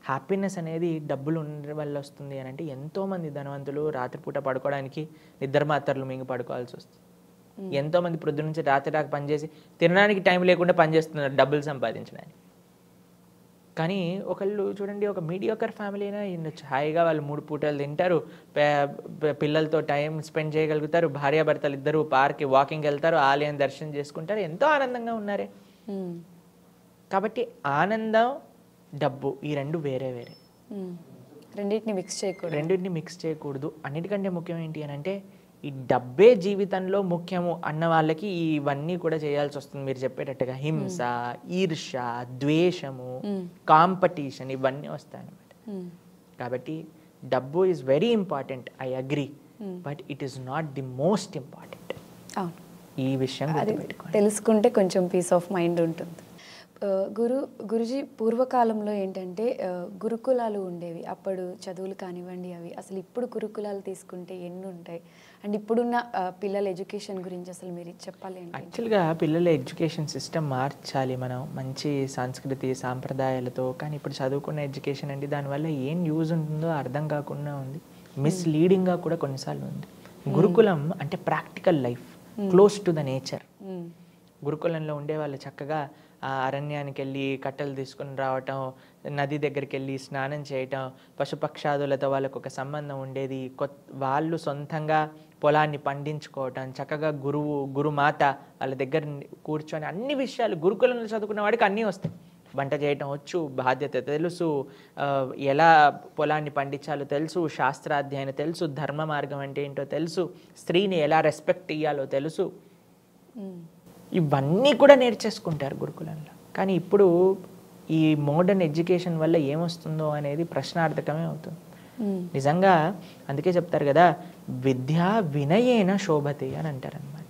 Happiness అనేది డబ్బులు ఉండడం వల్ల వస్తుంది అని అంటే ఎంతోమంది ధనవంతులు రాత్రిపూట పడుకోవడానికి నిద్ర మాత్రలు మింగి పడుకోవాల్సి వస్తుంది. ఎంతోమంది ప్రొద్దు నుంచి రాత్రి దాకా పనిచేసి తినడానికి టైం లేకుండా పనిచేస్తున్నారు డబ్బులు సంపాదించడానికి. కానీ ఒకళ్ళు చూడండి, ఒక మీడియోకర్ ఫ్యామిలీ అయినా ఉండొచ్చు, హాయిగా వాళ్ళు 3 పూటలు తింటారు, పిల్లలతో టైం స్పెండ్ చేయగలుగుతారు, భార్యాభర్తలు ఇద్దరు పార్క్కి వాకింగ్ వెళ్తారు, ఆలయం దర్శనం చేసుకుంటారు, ఎంతో ఆనందంగా ఉన్నారే. కాబట్టి ఆనందం, డబ్బు ఈ రెండు వేరే వేరే, రెండింటిని మిక్స్ చేయకూడదు. అన్నిటికంటే ముఖ్యం ఏంటి అని అంటే ఈ డబ్బే జీవితంలో ముఖ్యము అన్న వాళ్ళకి ఇవన్నీ కూడా చేయాల్సి వస్తుంది. మీరు చెప్పేటట్టుగా హింస, ఈర్ష, ద్వేషము, కాంపిటీషన్ ఇవన్నీ వస్తాయి అన్నమాట. కాబట్టి డబ్బు is very important, I agree, but it is not the most important. ఈ విషయం తెలుసుకుంటే కొంచెం పీస్ ఆఫ్ మైండ్ ఉంటుంది. గురుజీ, పూర్వకాలంలో ఏంటంటే గురుకులాలు ఉండేవి. అప్పుడు చదువులు కానివ్వండి అవి, అసలు ఇప్పుడు గురుకులాలు తీసుకుంటే ఎన్ని ఉంటాయి? అండ్ ఇప్పుడున్న పిల్లల ఎడ్యుకేషన్ గురించి అసలు మీరు చెప్పాలి. యాక్చువల్గా పిల్లల ఎడ్యుకేషన్ సిస్టమ్ మార్చాలి మనం మంచి సంస్కృతి సాంప్రదాయాలతో. కానీ ఇప్పుడు చదువుకున్న ఎడ్యుకేషన్ అండి దానివల్ల ఏం యూజ్ ఉంటుందో అర్థం కాకుండా ఉంది, మిస్లీడింగ్గా కూడా కొన్నిసార్లు ఉంది. గురుకులం అంటే practical life, close to the nature. గురుకులంలో ఉండేవాళ్ళు చక్కగా అరణ్యానికి వెళ్ళి కట్టెలు తీసుకుని రావటం, నది దగ్గరికి వెళ్ళి స్నానం చేయటం, పశుపక్షాదులతో వాళ్ళకు ఒక సంబంధం ఉండేది, వాళ్ళు సొంతంగా పొలాన్ని పండించుకోవటం, చక్కగా గురుమాత వాళ్ళ దగ్గర కూర్చొని అన్ని విషయాలు గురుకులంలో చదువుకున్న వాడికి అన్నీ వస్తాయి. వంట చేయటం వచ్చు, బాధ్యత తెలుసు, ఎలా పొలాన్ని పండించాలో తెలుసు, శాస్త్రాధ్యయనం తెలుసు, ధర్మ మార్గం అంటే ఏంటో తెలుసు, స్త్రీని ఎలా రెస్పెక్ట్ ఇవ్వాలో తెలుసు, ఇవన్నీ కూడా నేర్చేసుకుంటారు గురుకులంలో. కానీ ఇప్పుడు ఈ మోడర్న్ ఎడ్యుకేషన్ వల్ల ఏమొస్తుందో అనేది ప్రశ్నార్థకమే అవుతుంది నిజంగా. అందుకే చెప్తారు కదా, విద్యా వినయేన శోభతే అని అంటారు అనమాట.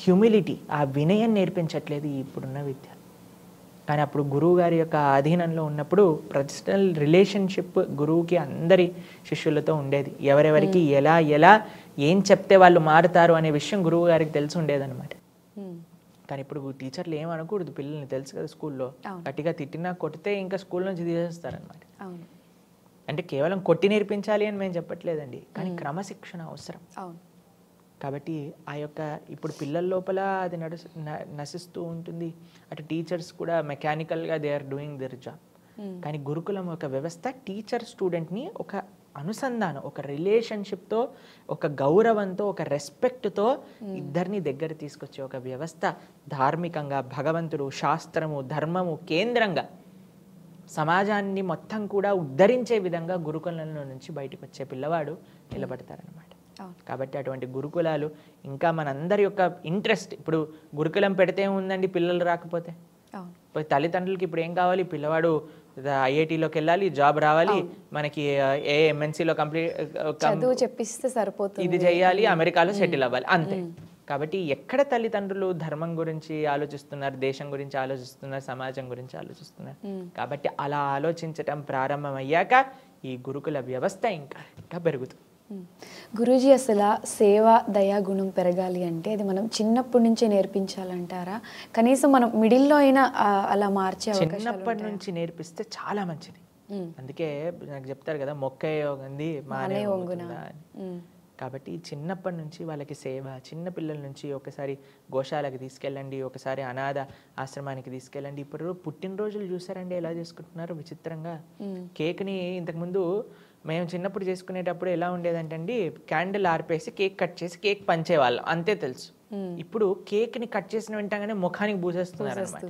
హ్యూమిలిటీ, ఆ వినయం నేర్పించట్లేదు ఇప్పుడున్న విద్య. కానీ అప్పుడు గురువు గారి యొక్క ఆధీనంలో ఉన్నప్పుడు పర్సనల్ రిలేషన్షిప్ గురువుకి అందరి శిష్యులతో ఉండేది. ఎవరెవరికి ఎలా ఏం చెప్తే వాళ్ళు మారుతారు అనే విషయం గురువు గారికి తెలిసి ఉండేదన్నమాట. కానీ ఇప్పుడు టీచర్లు ఏమనకూడదు పిల్లల్ని, తెలుసు కదా, స్కూల్లో గట్టిగా తిట్టినా కొట్టితే ఇంకా స్కూల్ నుంచి తీసేస్తారనమాట. అంటే కేవలం కొట్టి నేర్పించాలి అని మేము చెప్పట్లేదండి, కానీ క్రమశిక్షణ అవసరం. కాబట్టి ఆ యొక్క ఇప్పుడు పిల్లల లోపల అది నశిస్తూ ఉంటుంది. అటు టీచర్స్ కూడా మెకానికల్గా they are doing their job. కానీ గురుకులం ఒక వ్యవస్థ టీచర్ స్టూడెంట్ని ఒక అనుసంధానం, ఒక రిలేషన్షిప్తో, ఒక గౌరవంతో, ఒక రెస్పెక్ట్తో ఇద్దరిని దగ్గర తీసుకొచ్చే ఒక వ్యవస్థ ధార్మికంగా భగవంతుడు, శాస్త్రము, ధర్మము కేంద్రంగా సమాజాన్ని మొత్తం కూడా ఉద్ధరించే విధంగా గురుకులంలో నుంచి బయటకు వచ్చే పిల్లవాడు నిలబడతారనమాట. కాబట్టి అటువంటి గురుకులాలు ఇంకా మనందరి యొక్క ఇంట్రెస్ట్. ఇప్పుడు గురుకులం పెడితే ఉందండి పిల్లలు రాకపోతే, తల్లిదండ్రులకి ఇప్పుడు ఏం కావాలి, పిల్లవాడు ఐఐటీలోకి వెళ్ళాలి, జాబ్ రావాలి, మనకి ఏ ఎంఎన్సీలో చదువు చెప్పిస్తే సరిపోతుంది, ఇది చేయాలి, అమెరికాలో సెటిల్ అవ్వాలి, అంతే. కాబట్టి ఎక్కడ తల్లిదండ్రులు ధర్మం గురించి ఆలోచిస్తున్నారు, దేశం గురించి ఆలోచిస్తున్నారు, సమాజం గురించి ఆలోచిస్తున్నారు. కాబట్టి అలా ఆలోచించటం ప్రారంభమయ్యాక ఈ గురుకుల వ్యవస్థ ఇంకా పెరుగుతుంది. గురూజీ, అసలు సేవ దయా గుణం పెరగాలి అంటే అది మనం చిన్నప్పటి నుంచే నేర్పించాలంటారా? కనీసం మనం మిడిల్లో అయినా అలా మార్చే అవకాశం చిన్నప్పటి నుంచి నేర్పిస్తే చాలా మంచిది. అందుకే నాకు చెప్తారు కదా, మొక్కే యోగంది మానే వంగునా. కాబట్టి చిన్నప్పటి నుంచి వాళ్ళకి సేవ, చిన్న పిల్లల నుంచి ఒకసారి గోశాలకు తీసుకెళ్ళండి, ఒకసారి అనాథ ఆశ్రమానికి తీసుకెళ్ళండి. ఇప్పుడు పుట్టినరోజులు చూసారండి ఎలా చేసుకుంటున్నారు విచిత్రంగా. కేక్ని ఇంతకుముందు మేము చిన్నప్పుడు చేసుకునేటప్పుడు ఎలా ఉండేదంటే అండి, క్యాండిల్ ఆర్పేసి కేక్ కట్ చేసి కేక్ పంచేవాళ్ళం, అంతే తెలుసు. ఇప్పుడు కేక్ని కట్ చేసిన వెంటనే ముఖానికి పూసేస్తున్నారు అనమాట.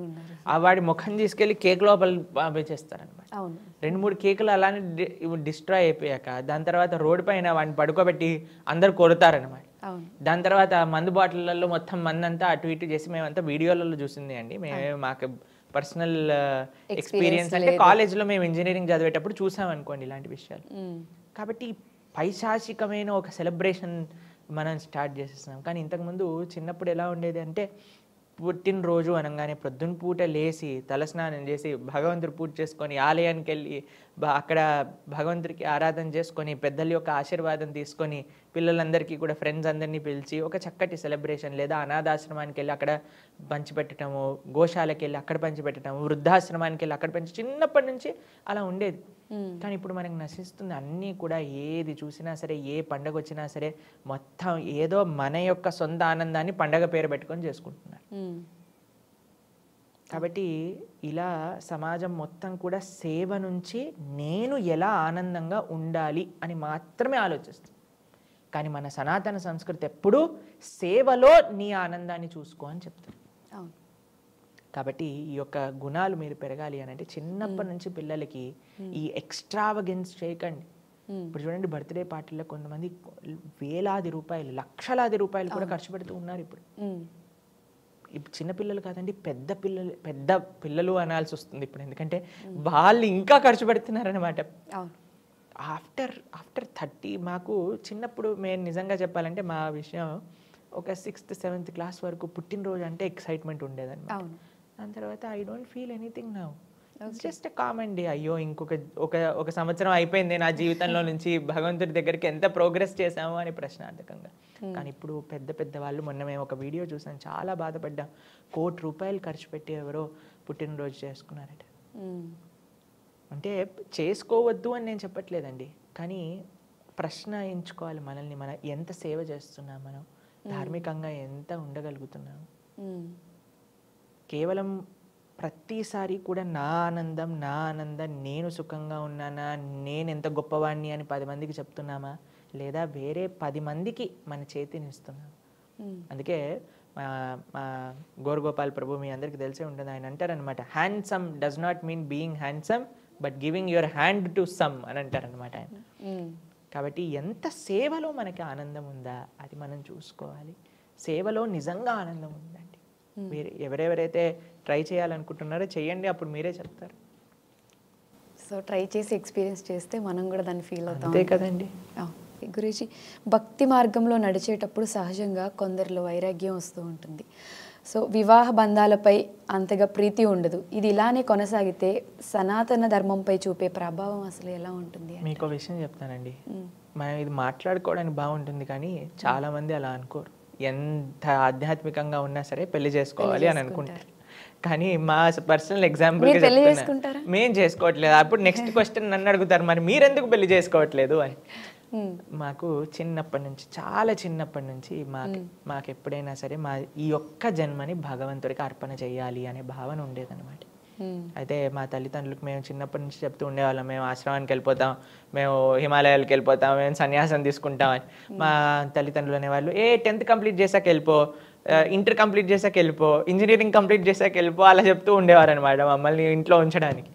ఆ వాడి ముఖం తీసుకెళ్లి కేక్ లోపల పంపించేస్తారనమాట. 2-3 కేకులు అలానే డిస్ట్రాయ్ అయిపోయాక దాని తర్వాత రోడ్డు పైన వాడిని పడుకోబెట్టి అందరు కొడతారనమాట. దాని తర్వాత మందు బాటిళ్లలో మొత్తం మందంతా అటు ఇటు చేసి మేమంతా వీడియోలలో చూసింది అండి. మాకు పర్సనల్ ఎక్స్పీరియన్స్ అంటే కాలేజ్లో మేము ఇంజనీరింగ్ చదివేటప్పుడు చూసాం అనుకోండి ఇలాంటి విషయాలు. కాబట్టి పైశాచికమైన ఒక సెలబ్రేషన్ మనం స్టార్ట్ చేసేస్తున్నాం. కానీ ఇంతకుముందు చిన్నప్పుడు ఎలా ఉండేది అంటే, పుట్టినరోజు అనగానే ప్రొద్దున పూట లేచి తలస్నానం చేసి భగవంతుడు పూజ చేసుకొని ఆలయానికి వెళ్ళి అక్కడ భగవంతుడికి ఆరాధన చేసుకొని పెద్దల యొక్క ఆశీర్వాదం తీసుకొని పిల్లలందరికీ కూడా ఫ్రెండ్స్ అందరినీ పిలిచి ఒక చక్కటి సెలబ్రేషన్, లేదా అనాథాశ్రమానికి వెళ్ళి అక్కడ పంచిపెట్టడము, గోశాలకి వెళ్ళి అక్కడ పంచిపెట్టడము, వృద్ధాశ్రమానికి వెళ్ళి అక్కడ చిన్నప్పటి నుంచి అలా ఉండేది. కానీ ఇప్పుడు మనకు నశిస్తుంది అన్నీ కూడా. ఏది చూసినా సరే, ఏ పండగ వచ్చినా సరే మొత్తం ఏదో మన యొక్క సొంత ఆనందాన్ని పండగ పేరు పెట్టుకొని చేసుకుంటున్నారు. కాబట్టి ఇలా సమాజం మొత్తం కూడా సేవ నుంచి నేను ఎలా ఆనందంగా ఉండాలి అని మాత్రమే ఆలోచిస్తుంది. కానీ మన సనాతన సంస్కృతి ఎప్పుడూ సేవలో నీ ఆనందాన్ని చూసుకో అని చెప్తుంది. కాబట్టి ఈ యొక్క గుణాలు మీరు పెరగాలి అని అంటే చిన్నప్పటి నుంచి పిల్లలకి ఈ ఎక్స్ట్రావగెన్స్ చేయకండి. ఇప్పుడు చూడండి, బర్త్డే పార్టీలో కొంతమంది వేలాది రూపాయలు, లక్షలాది రూపాయలు కూడా ఖర్చు పెడుతూ ఉన్నారు. ఇప్పుడు చిన్నపిల్లలు కాదండి, పెద్ద పిల్లలు అనాల్సి వస్తుంది ఇప్పుడు. ఎందుకంటే వాళ్ళు ఇంకా ఖర్చు పెడుతున్నారు అనమాట. ఆఫ్టర్ 30 మాకు చిన్నప్పుడు మేము నిజంగా చెప్పాలంటే మా విషయం ఒక 6th 7th క్లాస్ వరకు పుట్టినరోజు అంటే ఎక్సైట్మెంట్ ఉండేదన్నమాట. దాని తర్వాత I don't feel anything now. It's just a common day. అయ్యో ఒక సంవత్సరం అయిపోయింది నా జీవితంలో నుంచి, భగవంతుడి దగ్గరికి ఎంత ప్రోగ్రెస్ చేశాము అని ప్రశ్నార్థకంగా. కానీ ఇప్పుడు పెద్ద వాళ్ళు, మొన్న మేము ఒక వీడియో చూసాం, చాలా బాధపడ్డాం. 1 కోటి రూపాయలు ఖర్చు పెట్టి ఎవరో పుట్టినరోజు చేసుకున్నారట. అంటే చేసుకోవద్దు అని నేను చెప్పట్లేదండి, కానీ ప్రశ్నించుకోవాలి మనల్ని. మనం ఎంత సేవ చేస్తున్నాం, మనం ధార్మికంగా ఎంత ఉండగలుగుతున్నాము. కేవలం ప్రతిసారి కూడా నా ఆనందం నేను సుఖంగా ఉన్నానా, నేను ఎంత గొప్పవాడిని అని 10 మందికి చెప్తున్నామా, లేదా వేరే 10 మందికి మన చేతిని ఇస్తున్నాం. అందుకే మా గోరగోపాల్ ప్రభు మీ అందరికీ తెలిసే ఉంటుంది, ఆయన అంటారనమాట, handsome does not mean being handsome but giving your hand to some అని అంటారనమాట ఆయన. కాబట్టి ఎంత సేవలో మనకి ఆనందం ఉందా అది మనం చూసుకోవాలి. సేవలో నిజంగా ఆనందం ఉందండి. మీరు ఎవరెవరైతే ట్రై చేయాలనుకుంటున్నారో చేయండి, అప్పుడు మీరే చెప్తారు. సో ట్రై చేసి ఎక్స్పీరియన్స్ చేస్తే మనం కూడా దాన్ని ఫీల్ అవుతాం. అంతే కదండి. గురూజీ, భక్తి మార్గంలో నడిచేటప్పుడు సహజంగా కొందరిలో వైరాగ్యం వస్తూ ఉంటుంది. సో వివాహ బంధాలపై అంతగా ప్రీతి ఉండదు. ఇది ఇలానే కొనసాగితే సనాతన ధర్మంపై చూపే ప్రభావం అసలు ఎలా ఉంటుంది? మీకు విషయం చెప్తానండి, మనం ఇది మాట్లాడుకోవడానికి బాగుంటుంది కానీ చాలా మంది అలా అనుకోరు. ఎంత ఆధ్యాత్మికంగా ఉన్నా సరే పెళ్లి చేసుకోవాలి అని అనుకుంటారు. కానీ మా పర్సనల్ ఎగ్జాంపుల్ మేము చేసుకోవట్లేదు. అప్పుడు నెక్స్ట్ క్వశ్చన్ నన్ను అడుగుతారు, మరి మీరెందుకు పెళ్లి చేసుకోవట్లేదు అని. మాకు చిన్నప్పటి నుంచి, చాలా చిన్నప్పటి నుంచి మాకు ఎప్పుడైనా సరే ఈ ఒక్క జన్మని భగవంతుడికి అర్పణ చేయాలి అనే భావన ఉండేదన్నమాట. అయితే మా తల్లిదండ్రులకు మేము చిన్నప్పటి నుంచి చెప్తూ ఉండేవాళ్ళం, మేము ఆశ్రమానికి వెళ్ళిపోతాం, మేము హిమాలయాలకు వెళ్ళిపోతాం, మేము సన్యాసం తీసుకుంటాం అని. మా తల్లిదండ్రులు అనేవాళ్ళు 10th కంప్లీట్ చేశాక వెళ్ళిపో, ఇంటర్ కంప్లీట్ చేశాక వెళ్ళిపో, ఇంజనీరింగ్ కంప్లీట్ చేశాక వెళ్ళిపో, అలా చెప్తూ ఉండేవారు అనమాట మమ్మల్ని ఇంట్లో ఉంచడానికి.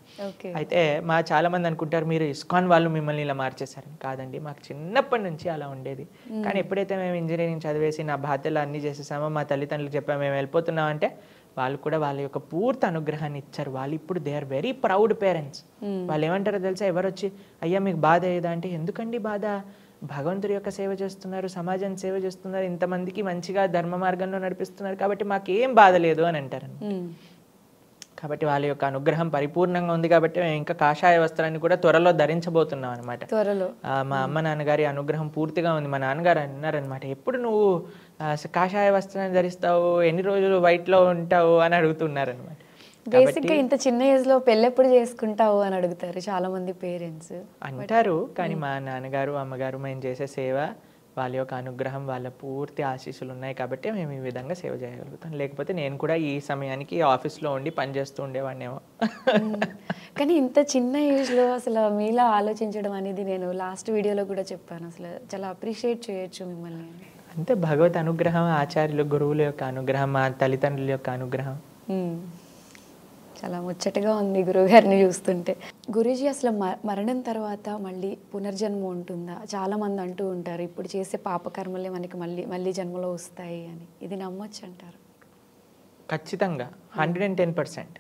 అయితే మా చాలా మంది అనుకుంటారు మీరు ఇస్కాన్ వాళ్ళు మిమ్మల్ని ఇలా మార్చేశారని. కాదండి, మాకు చిన్నప్పటి నుంచి అలా ఉండేది. కానీ ఎప్పుడైతే మేము ఇంజనీరింగ్ చదివేసి నా బాధ్యతలు అన్నీ చేసేసామో, మా తల్లిదండ్రులకు చెప్పాము మేము వెళ్ళిపోతున్నాం అంటే, వాళ్ళు కూడా వాళ్ళ యొక్క పూర్తి అనుగ్రహాన్ని ఇచ్చారు. వాళ్ళు ఇప్పుడు they are very proud parents. వాళ్ళు ఏమంటారో తెలుసా, ఎవరు వచ్చి అయ్యా మీకు బాధ ఏదా అంటే, ఎందుకండి బాధ, భగవంతుడి యొక్క సేవ చేస్తున్నారు, సమాజాన్ని సేవ చేస్తున్నారు, ఇంతమందికి మంచిగా ధర్మ మార్గంలో నడిపిస్తున్నారు, కాబట్టి మాకేం బాధ లేదు అని అంటారు. కాబట్టి వాళ్ళ యొక్క అనుగ్రహం పరిపూర్ణంగా ఉంది కాబట్టి మేము ఇంకా కాషాయ వస్త్రాన్ని కూడా త్వరలో ధరించబోతున్నాం అనమాట. త్వరలో మా అమ్మ నాన్నగారి అనుగ్రహం పూర్తిగా ఉంది. మా నాన్నగారు అన్నారనమాట, ఎప్పుడు నువ్వు కాషాయ వస్త్రాన్ని ధరిస్తావు, ఎన్ని రోజులు వైట్లో ఉంటావు అని అడుగుతున్నారనమాట. బేసిక్గా ఇంత చిన్న ఏజ్ లో పెళ్ళి ఎప్పుడు చేసుకుంటావు అని అడుగుతారు చాలా మంది పేరెంట్స్ అంటారు. కానీ మా నాన్నగారు అమ్మగారు మేము చేసే సేవ, వాళ్ళ యొక్క అనుగ్రహం, వాళ్ళ పూర్తి ఆశీస్సులు ఉన్నాయి కాబట్టి మేము ఈ విధంగా సేవ చేయగలుగుతాం. లేకపోతే నేను కూడా ఈ సమయానికి ఆఫీస్లో ఉండి పనిచేస్తూ ఉండేవాడినేమో. కానీ ఇంత చిన్న ఏజ్లో అసలు మీలా ఆలోచించడం అనేది నేను లాస్ట్ వీడియోలో కూడా చెప్పాను. అసలు చాలా అప్రిషియేట్ చేయొచ్చు మిమ్మల్ని. అంతే, భగవత్ అనుగ్రహం, ఆచార్యులు గురువుల యొక్క అనుగ్రహం, మా తల్లిదండ్రుల యొక్క అనుగ్రహం. చాలా ముచ్చటగా ఉంది గురువుగారిని చూస్తుంటే. గురూజీ, అసలు మరణం తర్వాత మళ్ళీ పునర్జన్మ ఉంటుందా? చాలా మంది అంటూ ఉంటారు ఇప్పుడు చేసే పాపకర్మలే మనకి మళ్ళీ జన్మలో వస్తాయి అని. ఇది నమ్మొచ్చు అంటారు? ఖచ్చితంగా 110%.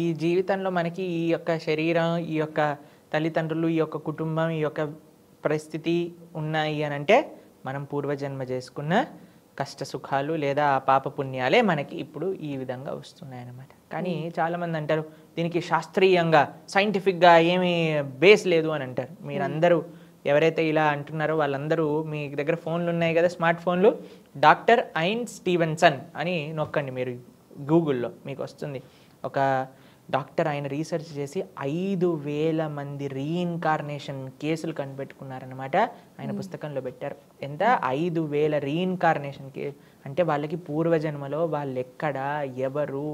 ఈ జీవితంలో మనకి ఈ యొక్క శరీరం, ఈ యొక్క తల్లిదండ్రులు, ఈ యొక్క కుటుంబం, ఈ యొక్క పరిస్థితి ఉన్నాయి అని అంటే మనం పూర్వజన్మ చేసుకున్న కష్ట సుఖాలు లేదా ఆ పాప పుణ్యాలే మనకి ఇప్పుడు ఈ విధంగా వస్తున్నాయన్నమాట. కానీ చాలామంది అంటారు దీనికి శాస్త్రీయంగా సైంటిఫిక్గా ఏమీ బేస్ లేదు అని అంటారు. మీరందరూ ఎవరైతే ఇలా అంటున్నారో వాళ్ళందరూ మీ దగ్గర ఫోన్లు ఉన్నాయి కదా, స్మార్ట్ ఫోన్లు, డాక్టర్ ఐన్ స్టీవెన్సన్ అని నొక్కండి మీరు గూగుల్లో, మీకు వస్తుంది. ఒక డాక్టర్ ఆయన రీసెర్చ్ చేసి 5,000 మంది రీఇన్కార్నేషన్ కేసులు కనిపెట్టుకున్నారనమాట. ఆయన పుస్తకంలో పెట్టారు. ఎంత? 5,000 రీఇన్కార్నేషన్ అంటే వాళ్ళకి పూర్వజన్మలో వాళ్ళు ఎక్కడ, ఎవరు,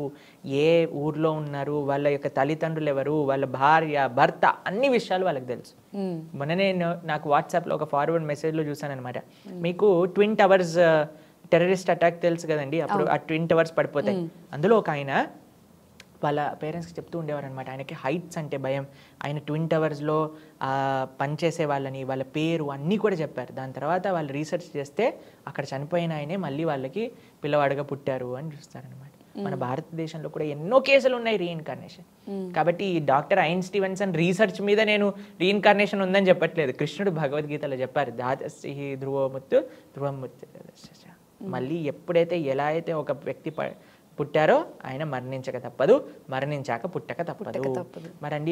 ఏ ఊర్లో ఉన్నారు, వాళ్ళ యొక్క తల్లిదండ్రులు ఎవరు, వాళ్ళ భార్య, భర్త, అన్ని విషయాలు వాళ్ళకి తెలుసు. మొన్ననే నాకు వాట్సాప్లో ఒక ఫార్వర్డ్ మెసేజ్లో చూసాను అనమాట. మీకు ట్విన్ టవర్స్ టెర్రరిస్ట్ అటాక్ తెలుసు కదండి, అప్పుడు ఆ ట్విన్ టవర్స్ పడిపోతాయి. అందులో ఒక ఆయన వాళ్ళ పేరెంట్స్కి చెప్తూ ఉండేవారు అనమాట. ఆయనకి హైట్స్ అంటే భయం. ఆయన ట్విన్ టవర్స్లో పనిచేసే వాళ్ళని, వాళ్ళ పేరు అన్నీ కూడా చెప్పారు. దాని తర్వాత వాళ్ళు రీసెర్చ్ చేస్తే అక్కడ చనిపోయిన ఆయనే మళ్ళీ వాళ్ళకి పిల్లవాడుగా పుట్టారు అని చూస్తారనమాట. మన భారతదేశంలో కూడా ఎన్నో కేసులు ఉన్నాయి రీఇన్కార్నేషన్. కాబట్టి ఈ డాక్టర్ ఐన్ స్టీవెన్సన్ రీసెర్చ్ మీద నేను రీఇన్కార్నేషన్ ఉందని చెప్పట్లేదు. కృష్ణుడు భగవద్గీతలో చెప్పారు, దాతస్సి ధ్రువముత్తు ధ్రువముత్తు. మళ్ళీ ఎప్పుడైతే ఎలా అయితే ఒక వ్యక్తి పుట్టారో ఆయన మరణించక తప్పదు, మరణించాక పుట్టక తప్పదు.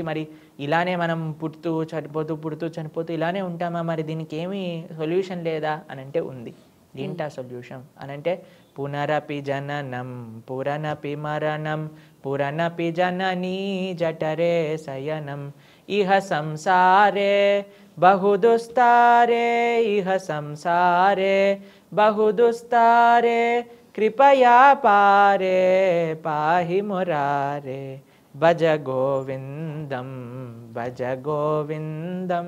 మరి ఇలానే మనం పుడుతూ చనిపోతూ ఇలానే ఉంటామా? మరి దీనికి ఏమీ సొల్యూషన్ లేదా అని అంటే ఉంది. ఏంటా సొల్యూషన్ అని అంటే, పునరపి జననం పురనపి మరణం పురనపి జననీ జఠరే శయనం ఇహ సంసారే బహుదుస్తారే ఇహ సంసారే బహుదుస్తారే కృపయా పారే పాహి మురారే భజ గోవిందం భజ గోవిందం.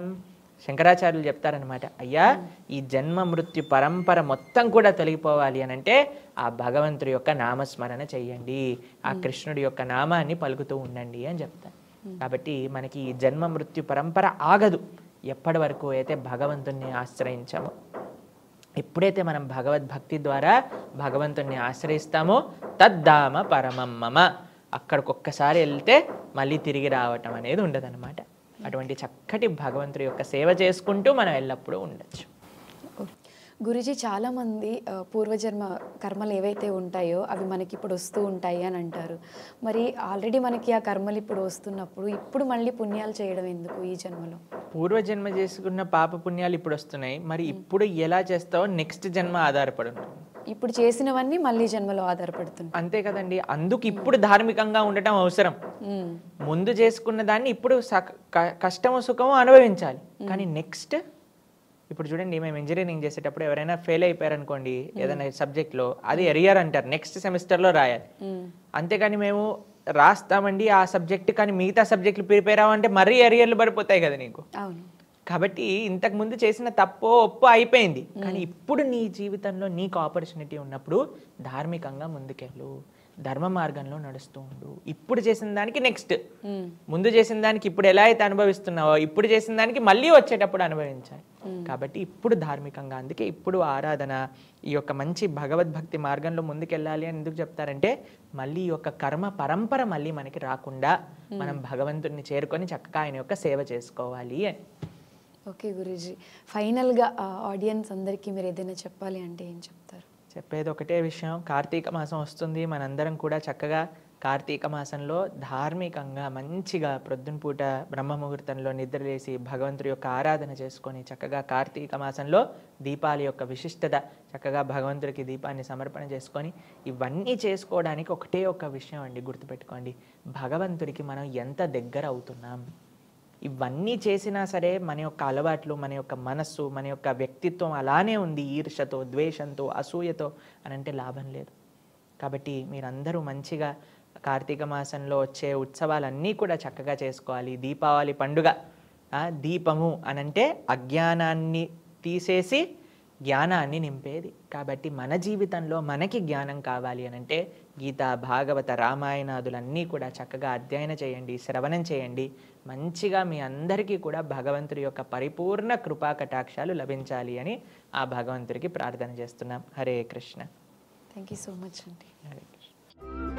శంకరాచార్యులు చెప్తారనమాట, అయ్యా ఈ జన్మ మృత్యు పరంపర మొత్తం కూడా తొలగిపోవాలి అని అంటే ఆ భగవంతుడి యొక్క నామస్మరణ చెయ్యండి, ఆ కృష్ణుడి యొక్క నామాన్ని పలుకుతూ ఉండండి అని చెప్తారు. కాబట్టి మనకి ఈ జన్మ మృత్యు పరంపర ఆగదు ఎప్పటి వరకు అయితే భగవంతుణ్ణి ఆశ్రయించామో. ఎప్పుడైతే మనం భగవద్భక్తి ద్వారా భగవంతుణ్ణి ఆశ్రయిస్తామో తద్ధామ పరమం మమ, అక్కడికొక్కసారి వెళ్తే మళ్ళీ తిరిగి రావటం అనేది ఉండదన్నమాట. అటువంటి చక్కటి భగవంతుడి యొక్క సేవ చేసుకుంటూ మనం ఎల్లప్పుడూ ఉండొచ్చు. గురుజీ, చాలామంది పూర్వజన్మ కర్మలు ఏవైతే ఉంటాయో అవి మనకి ఇప్పుడు వస్తూ ఉంటాయి అని అంటారు. మరి ఆల్రెడీ మనకి ఆ కర్మలు ఇప్పుడు వస్తున్నప్పుడు ఇప్పుడు మళ్ళీ పుణ్యాలు చేయడం ఎందుకు ఈ జన్మలో? పూర్వజన్మ చేసుకున్న పాప పుణ్యాలు ఇప్పుడు వస్తున్నాయి, మరి ఇప్పుడు ఎలా చేస్తావో నెక్స్ట్ జన్మ ఆధారపడి ఉంటుంది. ఇప్పుడు చేసినవన్నీ మళ్ళీ జన్మలో ఆధారపడుతుంది, అంతే కదండి. అందుకు ఇప్పుడు ధార్మికంగా ఉండటం అవసరం. ముందు చేసుకున్న దాన్ని ఇప్పుడు కష్టము సుఖము అనుభవించాలి. కానీ నెక్స్ట్ ఇప్పుడు చూడండి, మేము ఇంజనీరింగ్ చేసేటప్పుడు ఎవరైనా ఫెయిల్ అయిపోయారనుకోండి ఏదైనా సబ్జెక్ట్లో, అది ఎరియర్ అంటారు, నెక్స్ట్ సెమిస్టర్లో రాయాలి. అంతేకాని మేము రాస్తామండి ఆ సబ్జెక్ట్, కానీ మిగతా సబ్జెక్టులు ప్రిపేర్ అవ్వంటే మరీ ఎరియర్లు పడిపోతాయి కదా నీకు. అవును. కాబట్టి ఇంతకు ముందు చేసిన తప్పో ఒప్పో అయిపోయింది, కానీ ఇప్పుడు నీ జీవితంలో నీకు ఆపర్చునిటీ ఉన్నప్పుడు ధార్మికంగా ముందుకెళ్ళు, ధర్మ మార్గంలో నడుస్తూ ఉండు. ఇప్పుడు చేసిన దానికి నెక్స్ట్, ముందు చేసిన దానికి ఇప్పుడు ఎలా అయితే అనుభవిస్తున్నావో ఇప్పుడు చేసిన దానికి మళ్ళీ వచ్చేటప్పుడు అనుభవించాలి. కాబట్టి ఇప్పుడు ధార్మికంగా, అందుకే ఇప్పుడు ఆరాధన, ఈ యొక్క మంచి భగవద్భక్తి మార్గంలో ముందుకెళ్ళాలి అని ఎందుకు చెప్తారంటే మళ్ళీ ఈ యొక్క కర్మ పరంపర మళ్ళీ మనకి రాకుండా మనం భగవంతుడిని చేరుకొని చక్కగా ఆయన యొక్క సేవ చేసుకోవాలి అని. ఓకే గురూజీ, ఫైనల్గా ఆడియన్స్ అందరికీ మీరు ఏదైనా చెప్పాలి అంటే ఏం చెప్తారు? చెప్పేది ఒకటే విషయం, కార్తీక మాసం వస్తుంది, మనందరం కూడా చక్కగా కార్తీక మాసంలో ధార్మికంగా మంచిగా ప్రొద్దున పూట బ్రహ్మ ముహూర్తంలో నిద్రలేసి భగవంతుడి యొక్క ఆరాధన చేసుకొని చక్కగా కార్తీక మాసంలో దీపాల యొక్క విశిష్టత, చక్కగా భగవంతుడికి దీపాన్ని సమర్పణ చేసుకొని ఇవన్నీ చేసుకోవడానికి ఒకటే ఒక విషయం అండి, గుర్తుపెట్టుకోండి, భగవంతుడికి మనం ఎంత దగ్గర అవుతున్నాం. ఇవన్నీ చేసినా సరే మన యొక్క అలవాట్లు, మన యొక్క మనస్సు, మన యొక్క వ్యక్తిత్వం అలానే ఉంది, ఈర్షతో, ద్వేషంతో, అసూయతో అని అంటే లాభం లేదు. కాబట్టి మీరందరూ మంచిగా కార్తీక మాసంలో వచ్చే ఉత్సవాలన్నీ కూడా చక్కగా చేసుకోవాలి. దీపావళి పండుగ, దీపము అనంటే అజ్ఞానాన్ని తీసేసి జ్ఞానాన్ని నింపేది. కాబట్టి మన జీవితంలో మనకి జ్ఞానం కావాలి అనంటే గీత, భాగవత, రామాయణాదులన్నీ కూడా చక్కగా అధ్యయనం చేయండి, శ్రవణం చేయండి. మంచిగా మీ అందరికీ కూడా భగవంతుడి యొక్క పరిపూర్ణ కృపా కటాక్షాలు లభించాలి అని ఆ భగవంతుడికి ప్రార్థన చేస్తున్నాం. Hare Krishna. Thank you so much అండి. హరే కృష్ణ.